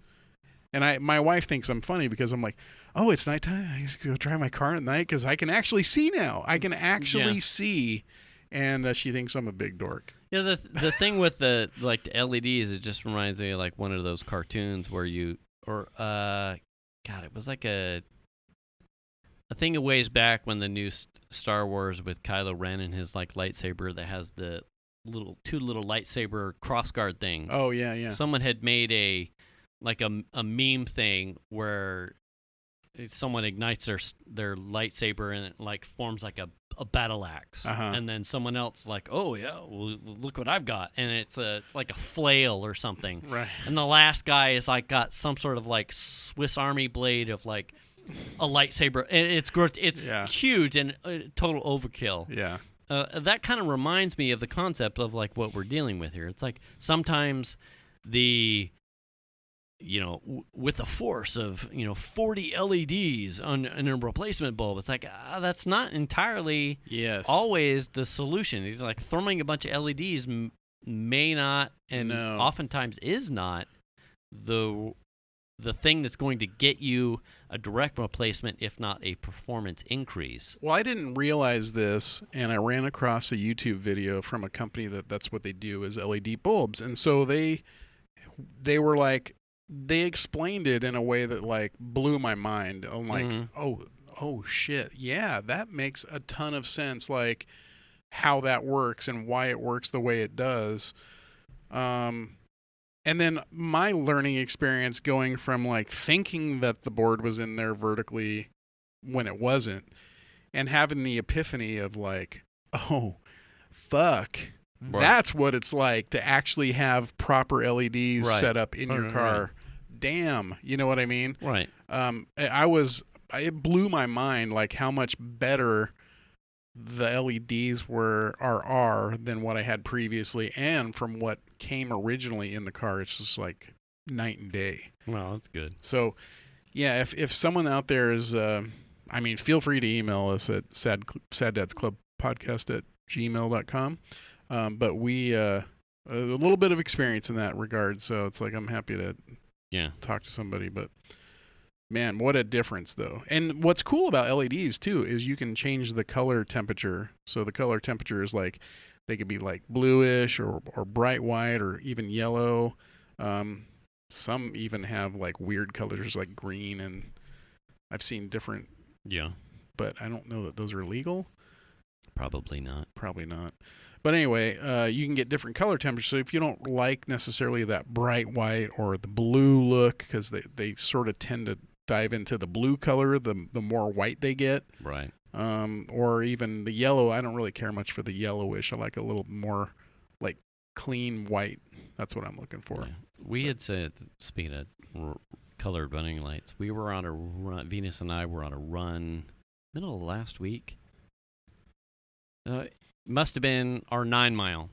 And my wife thinks I'm funny because I'm like, oh, it's nighttime. I just go drive my car at night because I can actually see now. I can actually see. And she thinks I'm a big dork. Yeah, the thing with the LEDs, it just reminds me of one of those cartoons where it was like a thing a ways back when the new Star Wars with Kylo Ren and his lightsaber that has the two little lightsaber crossguard things. Oh yeah. Someone had made a meme thing where someone ignites their lightsaber and it forms a battle axe, and then someone else oh yeah, well, look what I've got, and it's a flail or something, right? And the last guy is got some sort of Swiss Army blade of a lightsaber, and it's huge and total overkill. Yeah. that kind of reminds me of the concept of like what we're dealing with here. It's like sometimes with the force of 40 LEDs in a replacement bulb, it's like that's not entirely always the solution. It's like throwing a bunch of LEDs may not, and oftentimes is not the thing that's going to get you a direct replacement, if not a performance increase. Well, I didn't realize this, and I ran across a YouTube video from a company that's what they do is LED bulbs, and so they were like, they explained it in a way that like blew my mind. I'm like, oh shit, yeah, that makes a ton of sense, like how that works and why it works the way it does. And then my learning experience going from like thinking that the board was in there vertically when it wasn't, and having the epiphany of like, oh, fuck. Right. That's what it's like to actually have proper LEDs set up in your car. Right. Damn, you know what I mean? Right. It blew my mind like how much better the LEDs are than what I had previously, and from what came originally in the car. It's just like night and day. Well, that's good. So, yeah, if someone out there is, feel free to email us at saddadsclubpodcast@gmail.com. But we a little bit of experience in that regard, so it's like I'm happy to talk to somebody. But man, what a difference though. And what's cool about LEDs too is you can change the color temperature. So the color temperature is like, they could be like bluish or bright white or even yellow. Some even have like weird colors like green, and I've seen different. Yeah. But I don't know that those are legal. Probably not. But anyway, you can get different color temperatures. So if you don't like necessarily that bright white or the blue look, because they sort of tend to dive into the blue color, the more white they get. Right. Or even the yellow. I don't really care much for the yellowish. I like a little more like clean white. That's what I'm looking for. Yeah. We had said, speaking of colored running lights, we were on a run. Venus and I were on a run middle of last week. Must have been our 9 mile.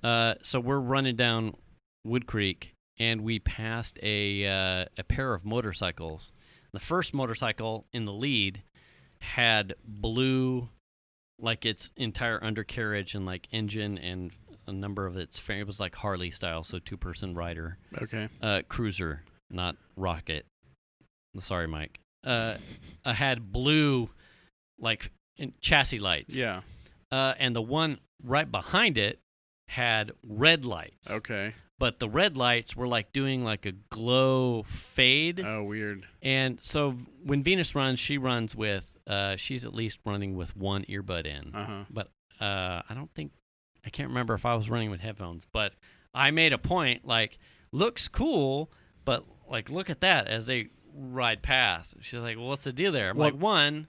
So we're running down Wood Creek, and we passed a pair of motorcycles. The first motorcycle in the lead had blue, like its entire undercarriage and like engine and a number of its. It was like Harley style, so 2-person rider. Okay. Cruiser, not rocket. Sorry, Mike. Had blue, like chassis lights. Yeah. And the one right behind it had red lights. Okay. But the red lights were like doing like a glow fade. Oh, weird. And so when Venus runs, she runs with, she's at least running with one earbud in. Uh-huh. But I can't remember if I was running with headphones. But I made a point, like, looks cool, but like, look at that as they ride past. She's like, well, what's the deal there? I'm like, one,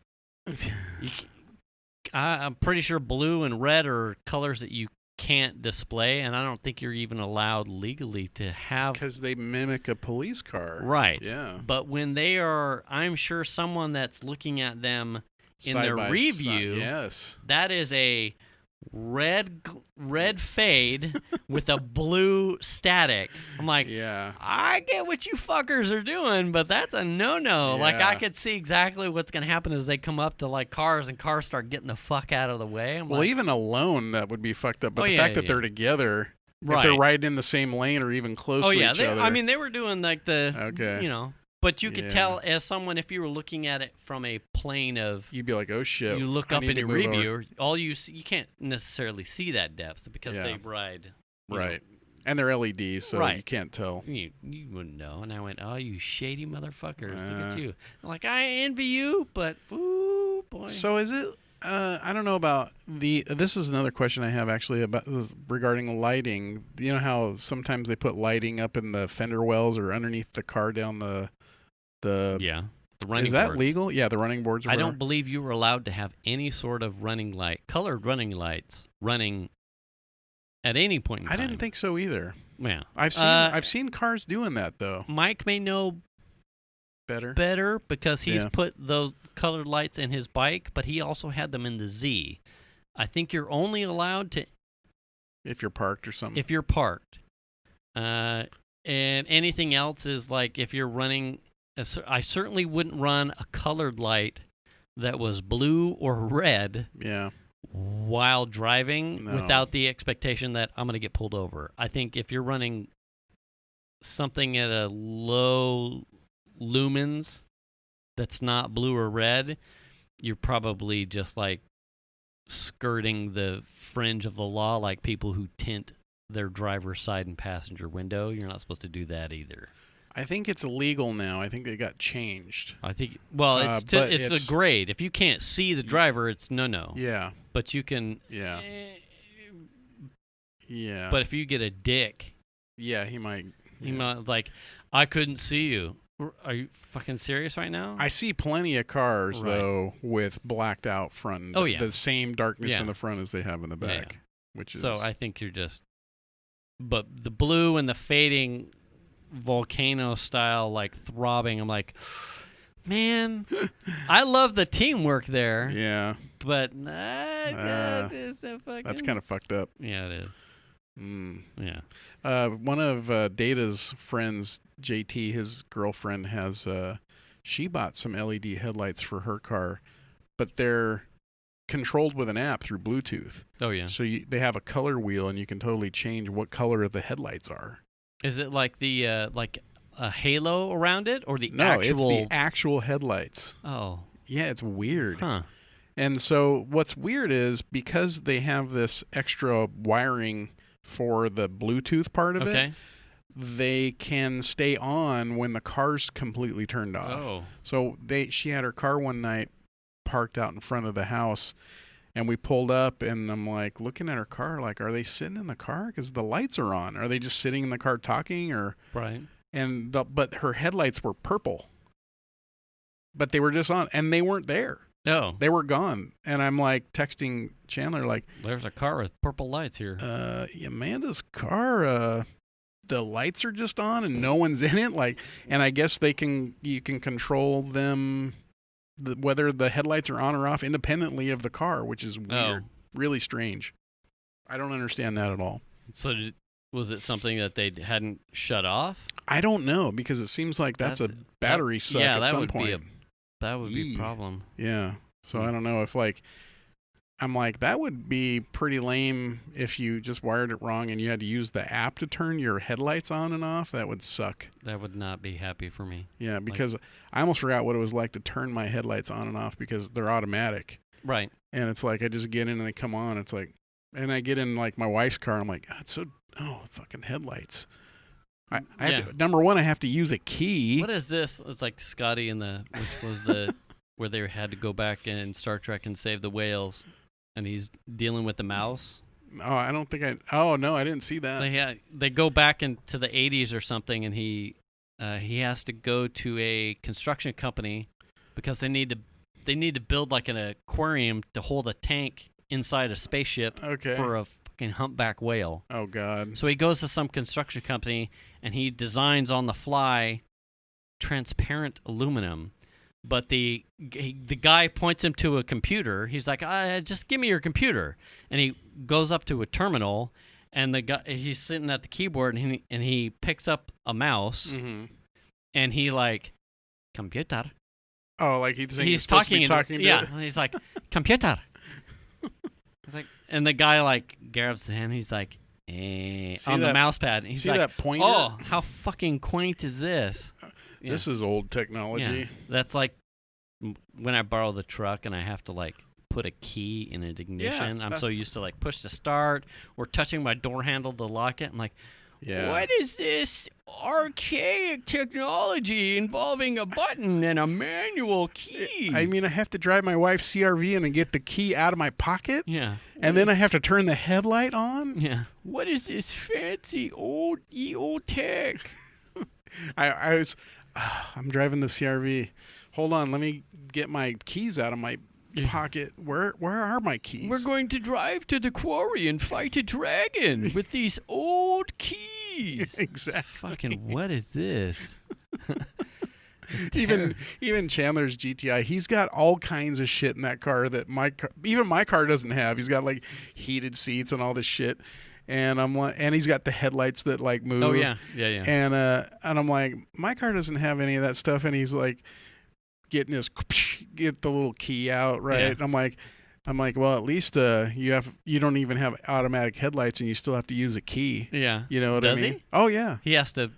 I'm pretty sure blue and red are colors that you can't display, and I don't think you're even allowed legally to have. Because they mimic a police car. Right. Yeah. But when they are, I'm sure someone that's looking at them in their review, yes, that is a red fade with a blue static. I'm like, yeah, I get what you fuckers are doing, but that's a no-no. Yeah. Like, I could see exactly what's going to happen as they come up to like cars and cars start getting the fuck out of the way. Well, like, even alone that would be fucked up. But the fact that they're together, right, if they're riding in the same lane or even close to each other. I mean, they were doing like the, but you could tell as someone, if you were looking at it from a plane of, you'd be like, oh shit. You look up in your review, all you see, you can't necessarily see that depth because they ride. Right. And they're LEDs, so you can't tell. You wouldn't know. And I went, oh, you shady motherfuckers. Look at you. I'm like, I envy you, but, ooh, boy. So is it, I don't know about this is another question I have actually about regarding lighting. You know how sometimes they put lighting up in the fender wells or underneath the car down the running is that boards. Legal? Yeah, the running boards. I don't believe you were allowed to have any sort of colored running lights running at any point in time. I didn't think so either. Yeah, I've seen cars doing that though. Mike may know better because he's put those colored lights in his bike, but he also had them in the Z. I think you're only allowed to If you're parked or something. if you're parked. And anything else is like if you're running. I certainly wouldn't run a colored light that was blue or red. Yeah. While driving No. without the expectation that I'm going to get pulled over. I think if you're running something at a low lumens that's not blue or red, you're probably just like skirting the fringe of the law, like people who tint their driver's side and passenger window. You're not supposed to do that either. I think it's illegal now. I think they got changed. I think, well, but it's a grade. If you can't see the driver, it's no. Yeah. But you can. Yeah. Yeah. But if you get a dick, yeah, he might. he might like, I couldn't see you. Are you fucking serious right now? I see plenty of cars Right. though with blacked out front. Oh, yeah. The same darkness Yeah. in the front as they have in the Yeah, back, which is So I think you're just. But the blue and the fading volcano style, like throbbing, I'm like, man, I love the teamwork there. yeah. But God, it's so fucking. That's kind of fucked up. Yeah, it is. Mm. Yeah. One of Data's friends, JT, his girlfriend has. She bought some LED headlights for her car, but they're controlled with an app through Bluetooth. Oh yeah. So they have a color wheel, and you can totally change what color the headlights are. Is it like the like a halo around it, or the No, actual? it's the actual headlights. Oh. Yeah, it's weird. Huh. And so what's weird is because they have this extra wiring for the Bluetooth part of Okay. it, they can stay on when the car's completely turned off. Oh. So she had her car one night parked out in front of the house, and we pulled up, and I'm like looking at her car, like, are they sitting in the car because the lights are on? Are they just sitting in the car talking, or? Right. But her headlights were purple, but they were just on, and they weren't there. Oh. They were gone, and I'm like texting Chandler, like, There's a car with purple lights here. Amanda's car, the lights are just on and no one's in it, like, and I guess you can control them, whether the headlights are on or off independently of the car, which is weird, really strange. I don't understand that at all. So was it something that they hadn't shut off? I don't know, because it seems like that's a battery suck at some point. That would be a problem. Yeah. So I don't know if I'm like, that would be pretty lame if you just wired it wrong and you had to use the app to turn your headlights on and off. That would suck. That would not be happy for me. Yeah, because I almost forgot what it was like to turn my headlights on and off because they're automatic. Right. And it's like I just get in and they come on. It's like, and I get in like my wife's car. I'm like, fucking headlights. I have to, number one, I have to use a key. What is this? It's like Scotty which was where they had to go back in Star Trek and save the whales, and he's dealing with the mouse. Oh, I don't think oh no, I didn't see that. So they go back into the 80s or something, and he has to go to a construction company because they need to build like an aquarium to hold a tank inside a spaceship for a fucking humpback whale. Oh God. So he goes to some construction company and he designs on the fly transparent aluminum. But the guy points him to a computer. He's like, just give me your computer. And he goes up to a terminal, and the guy, he's sitting at the keyboard, and he picks up a mouse, and he like, computer. Oh, like he's talking. To He's like, computer. It's like, and the guy like grabs the hand. He's like, on the mouse pad. And he's like, that pointer? Oh, how fucking quaint is this? Yeah. This is old technology. Yeah. That's like when I borrow the truck and I have to like put a key in an ignition. I'm so used to like push to start or touching my door handle to lock it. I'm like, what is this archaic technology involving a button and a manual key? I mean, I have to drive my wife's CRV in and get the key out of my pocket. Yeah. And then I have to turn the headlight on. Yeah. What is this fancy old tech? I'm driving the CRV. Hold on, let me get my keys out of my pocket. Where are my keys? We're going to drive to the quarry and fight a dragon with these old keys. Exactly. Fucking what is this? even Chandler's GTI, he's got all kinds of shit in that car that even my car doesn't have. He's got like heated seats and all this shit. And I'm like, and he's got the headlights that like move. Oh yeah. And I'm like, my car doesn't have any of that stuff. And he's like, get the little key out, right? Yeah. And I'm like, well, at least you don't even have automatic headlights, and you still have to use a key. Yeah. You know what Does I mean? he? Oh yeah. He has to.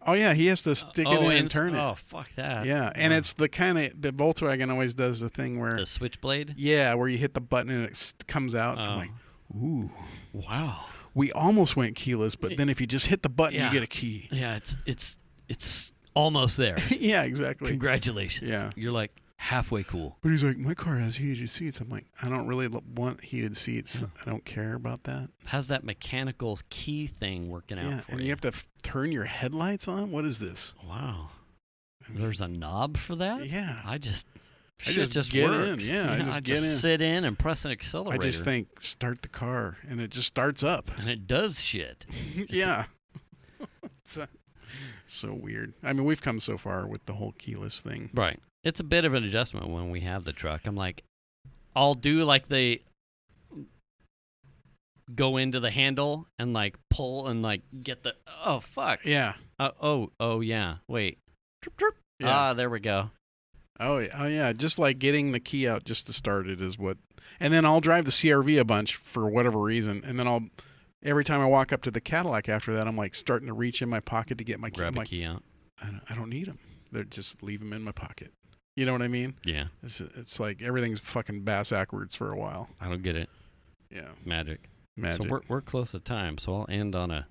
Oh yeah, he has to stick it in and turn it. Oh fuck that. Yeah, and it's the kind of the Volkswagen always does the thing where the switchblade. Yeah, where you hit the button and it comes out. Oh. I'm like, ooh, wow. We almost went keyless, but then if you just hit the button, Yeah. you get a key. Yeah, it's almost there. Yeah, exactly. Congratulations. Yeah. You're like halfway cool. But he's like, my car has heated seats. I'm like, I don't really want heated seats. Yeah. I don't care about that. How's that mechanical key thing working out for and you? you have to turn your headlights on. What is this? Wow. There's a knob for that? Yeah. I just get works. in. Yeah, I I just get in. sit in and press an accelerator. I just think start the car, and it just starts up. And it does shit. Yeah. So weird. I mean, we've come so far with the whole keyless thing. Right. It's a bit of an adjustment when we have the truck. I'm like, I'll do like the go into the handle and like pull and like get the oh fuck. Yeah. Oh yeah. Wait. Trip, trip. Yeah. Ah, there we go. Oh yeah. Just like getting the key out just to start it is what. And then I'll drive the CRV a bunch for whatever reason, and then every time I walk up to the Cadillac after that, I'm like starting to reach in my pocket to get my key. Grab I'm a like, key out. I don't need them. They're just leave them in my pocket. You know what I mean? Yeah. It's like everything's fucking bass-ackwards for a while. I don't get it. Yeah. Magic. Magic. So we're close to time, so I'll end on a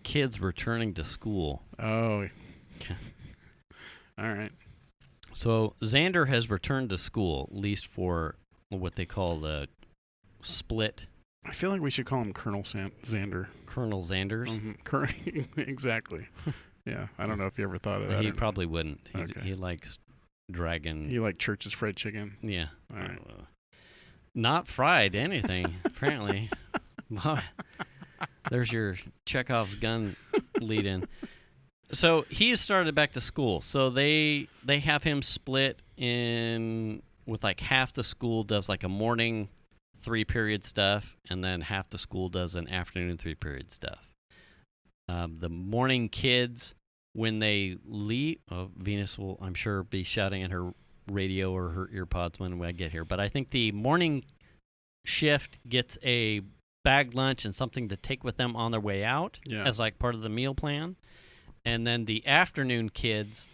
kids returning to school. Oh. All right. So Zander has returned to school, at least for what they call the split. I feel like we should call him Colonel Zander. Colonel Zanders. Mm-hmm. Exactly. Yeah. I don't know if you ever thought of that. He probably wouldn't. Okay. He likes dragon. You like Church's fried chicken? Yeah. All right. Not fried anything, apparently. There's your Chekhov's gun lead in. So he started back to school. So they have him split in with like half the school does like a morning 3-period stuff, and then half the school does an afternoon 3-period stuff. The morning kids, when they leave, Venus will, I'm sure, be shouting at her radio or her earpods when I get here. But I think the morning shift gets a bagged lunch and something to take with them on their way out as like part of the meal plan. And then the afternoon kids,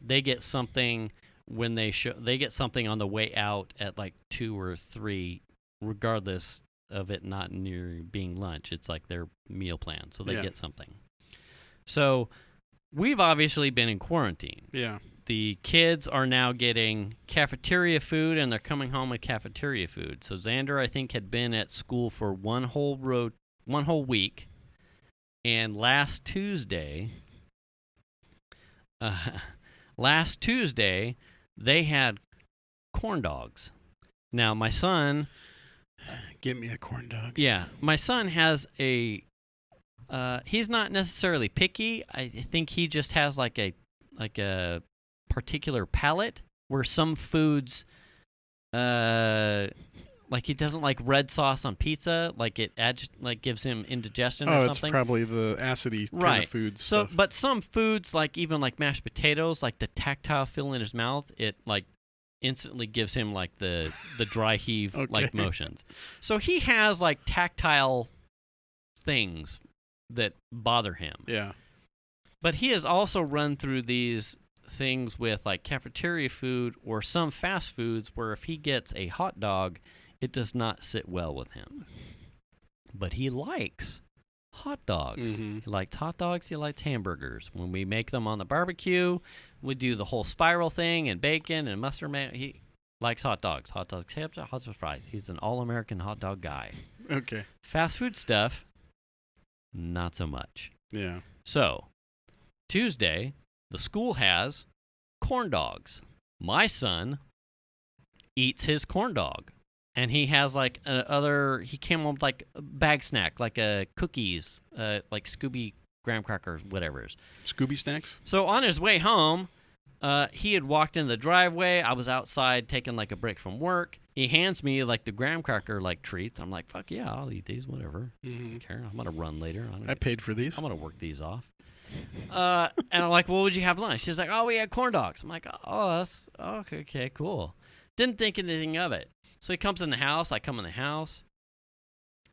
they get something when they get something on the way out at like 2 or 3, regardless of it not near being lunch. It's like their meal plan, so they get something. So we've obviously been in quarantine. Yeah. The kids are now getting cafeteria food, and they're coming home with cafeteria food. So Zander, I think, had been at school for one whole week, and last Tuesday, they had corn dogs. Now, my son... Give me a corn dog. Yeah. My son has a... he's not necessarily picky. I think he just has like a particular palate where some foods... like he doesn't like red sauce on pizza, like it gives him indigestion or something. It's probably the acidy kind of food stuff. So, but some foods, like even like mashed potatoes, like the tactile feel in his mouth, it like instantly gives him like the dry heave like motions. So he has like tactile things that bother him. Yeah. But he has also run through these things with like cafeteria food or some fast foods where if he gets a hot dog, it does not sit well with him. But he likes hot dogs. Mm-hmm. He likes hot dogs. He likes hamburgers. When we make them on the barbecue, we do the whole spiral thing and bacon and mustard. He likes hot dogs. Hot dogs, hot dogs with fries. He's an all-American hot dog guy. Okay. Fast food stuff, not so much. Yeah. So, Tuesday, the school has corn dogs. My son eats his corn dog. And he has like he came home with like a bag snack, like cookies, like Scooby graham crackers, whatever. Scooby snacks? So on his way home, He had walked in the driveway. I was outside taking like a break from work. He hands me like the graham cracker like treats. I'm like, fuck yeah, I'll eat these, whatever. I don't care. I'm gonna run later. I paid for these. I'm gonna work these off. And I'm like, well, what would you have lunch? She's like, oh, we had corn dogs. I'm like, oh, that's okay, cool. Didn't think anything of it. So he comes in the house. I come in the house,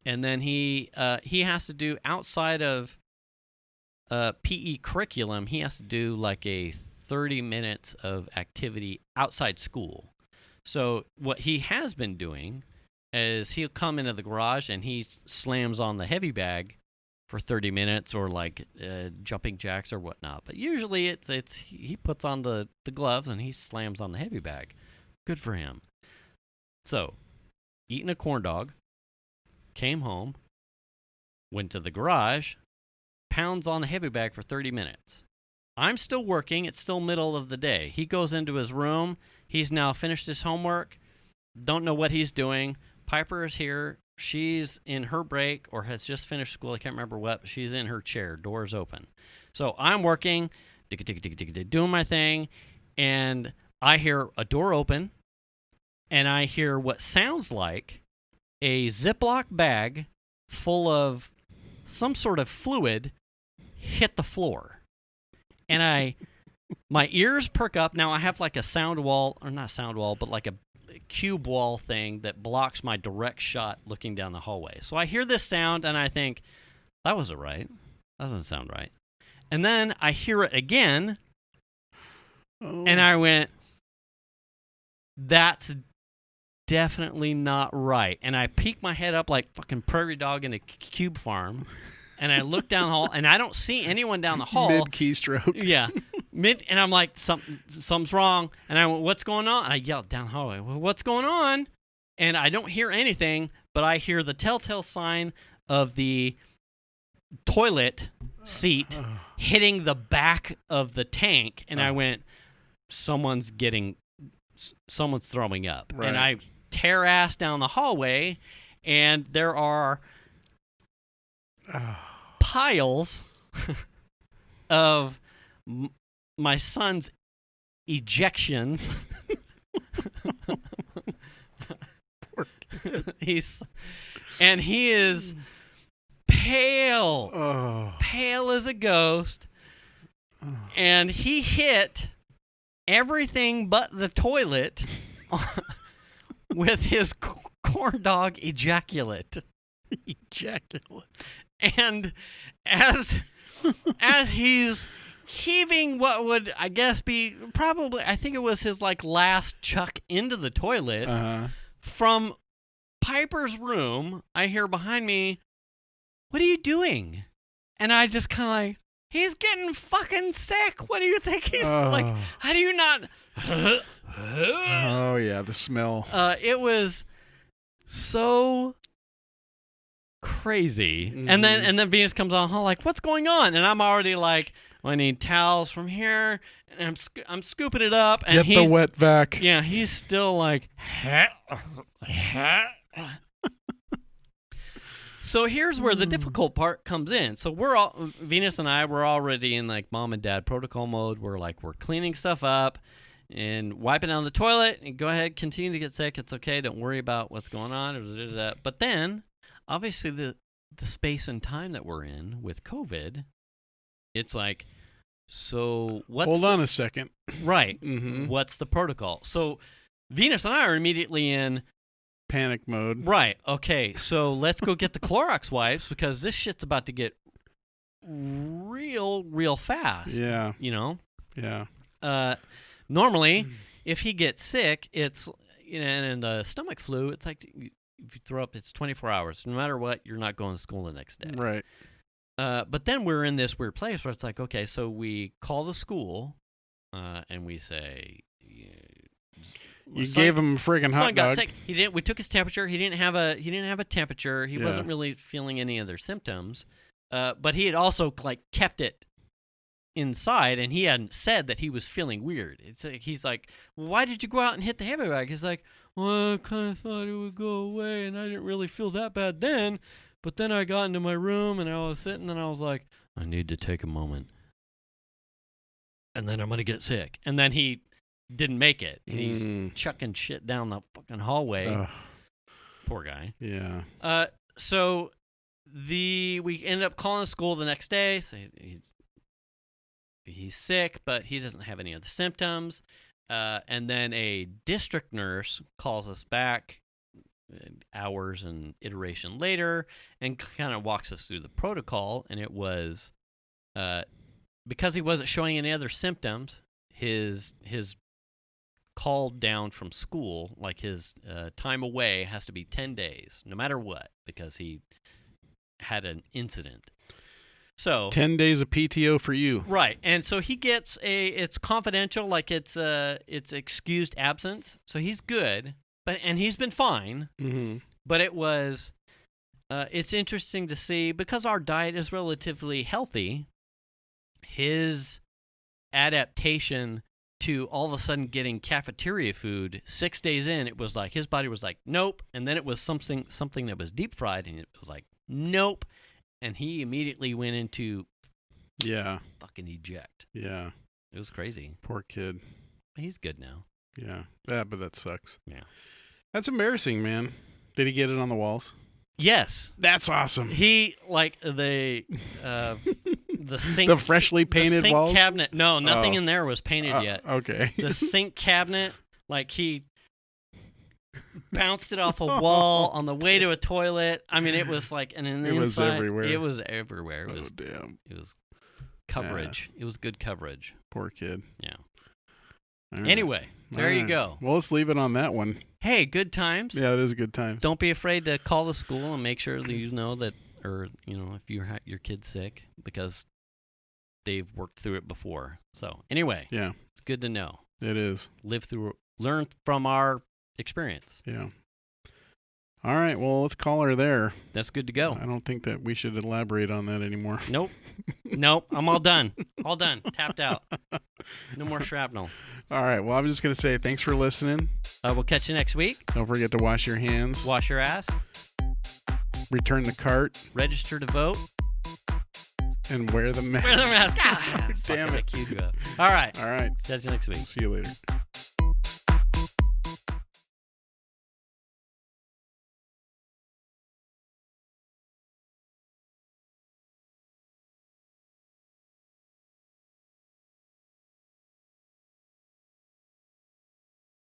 and then he has to do outside of PE curriculum. He has to do like a 30 minutes of activity outside school. So what he has been doing is he'll come into the garage and he slams on the heavy bag for 30 minutes or like jumping jacks or whatnot. But usually it's he puts on the gloves and he slams on the heavy bag. Good for him. So, eating a corn dog, came home, went to the garage, pounds on the heavy bag for 30 minutes. I'm still working. It's still middle of the day. He goes into his room. He's now finished his homework. Don't know what he's doing. Piper is here. She's in her break or has just finished school. I can't remember what. She's in her chair. Door's open. So I'm working, doing my thing, and I hear a door open, and I hear what sounds like a Ziploc bag full of some sort of fluid hit the floor. And my ears perk up. Now I have like a sound wall, or not a sound wall, but like a cube wall thing that blocks my direct shot looking down the hallway. So I hear this sound and I think, that wasn't right. That doesn't sound right. And then I hear it again, and I went, that's definitely not right. And I peek my head up like fucking prairie dog in a cube farm. And I look down the hall, and I don't see anyone down the hall. Mid-keystroke. Yeah. And I'm like, something's wrong. And I went, what's going on? And I yelled down the hallway, well, what's going on? And I don't hear anything, but I hear the telltale sign of the toilet seat hitting the back of the tank. And I went, someone's throwing up. Right. And I tear ass down the hallway, and there are piles of my son's ejections. He is pale as a ghost, and he hit everything but the toilet with his corn dog ejaculate. And as he's heaving what would, I guess, be probably, I think it was his like last chuck into the toilet, from Piper's room, I hear behind me, what are you doing? And I just kind of like, he's getting fucking sick. What do you think he's like? How do you not? Oh yeah, the smell. It was so crazy. And then Venus comes on, like, what's going on? And I'm already like, well, I need towels from here, and I'm scooping it up, and get the wet vac. Yeah, he's still like. So here's where the difficult part comes in. So Venus and I were already in like mom and dad protocol mode. We're cleaning stuff up and wiping down the toilet, and go ahead, continue to get sick. It's okay. Don't worry about what's going on. But then, obviously, the space and time that we're in with COVID, it's like, so what's... Hold on a second. Right. What's the protocol? So Venus and I are immediately in... panic mode. Right. Okay, so let's go get the Clorox wipes, because this shit's about to get real fast. Yeah. You know? Yeah. Normally, if he gets sick, it's, and the stomach flu, it's like, if you throw up, it's 24 hours. No matter what, you're not going to school the next day. Right. But then we're in this weird place where it's like, okay, so we call the school, and we say, you gave him a friggin' hot dog. Got sick. He we took his temperature. He didn't have a temperature. He wasn't really feeling any other symptoms. But he had also kept it inside, and he hadn't said that he was feeling weird. It's like, he's like, well, why did you go out and hit the heavy bag? He's like, well, I kind of thought it would go away, and I didn't really feel that bad then. But then I got into my room, and I was sitting, and I was like, I need to take a moment. and then I'm going to get sick. And then he didn't make it. And he's chucking shit down the fucking hallway. Poor guy. Yeah. So we ended up calling the school the next day. So he's sick, but he doesn't have any other symptoms. And then a district nurse calls us back hours and iteration later and kind of walks us through the protocol. And it was because he wasn't showing any other symptoms, his call down from school, like his time away, has to be 10 days, no matter what, because he had an incident. So 10 days of PTO for you. Right. And so he gets it's confidential, like it's excused absence. So he's good, and he's been fine. Mm-hmm. But it was it's interesting to see, because our diet is relatively healthy, his adaptation to all of a sudden getting cafeteria food 6 days in, it was like his body was like, nope. And then it was something that was deep fried, and it was like, nope. And he immediately went into fucking eject. Yeah. It was crazy. Poor kid. He's good now. Yeah. Yeah, but that sucks. Yeah. That's embarrassing, man. Did he get it on the walls? Yes. That's awesome. He, like, the sink. The freshly painted the sink walls? cabinet. No, nothing in there was painted yet. Okay. The sink cabinet, like, he bounced it off a wall on the way to a toilet. I mean, it was like an inside. It was everywhere. It was everywhere. It was damn. It was coverage. Yeah. It was good coverage. Poor kid. Yeah. All right. Anyway, there you go. Well, let's leave it on that one. Hey, good times. Yeah, it is a good time. Don't be afraid to call the school and make sure that you know that, or if your kid's sick, because they've worked through it before. So anyway, yeah, it's good to know. It is. Learn from our experience. Yeah. All right. Well, let's call her there. That's good to go. I don't think that we should elaborate on that anymore. Nope. Nope. I'm all done. All done. Tapped out. No more shrapnel. All right. Well, I'm just going to say thanks for listening. We'll catch you next week. Don't forget to wash your hands. Wash your ass. Return the cart. Register to vote. And wear the mask. Wear the mask. Damn it. All right. All right. Catch you next week. See you later.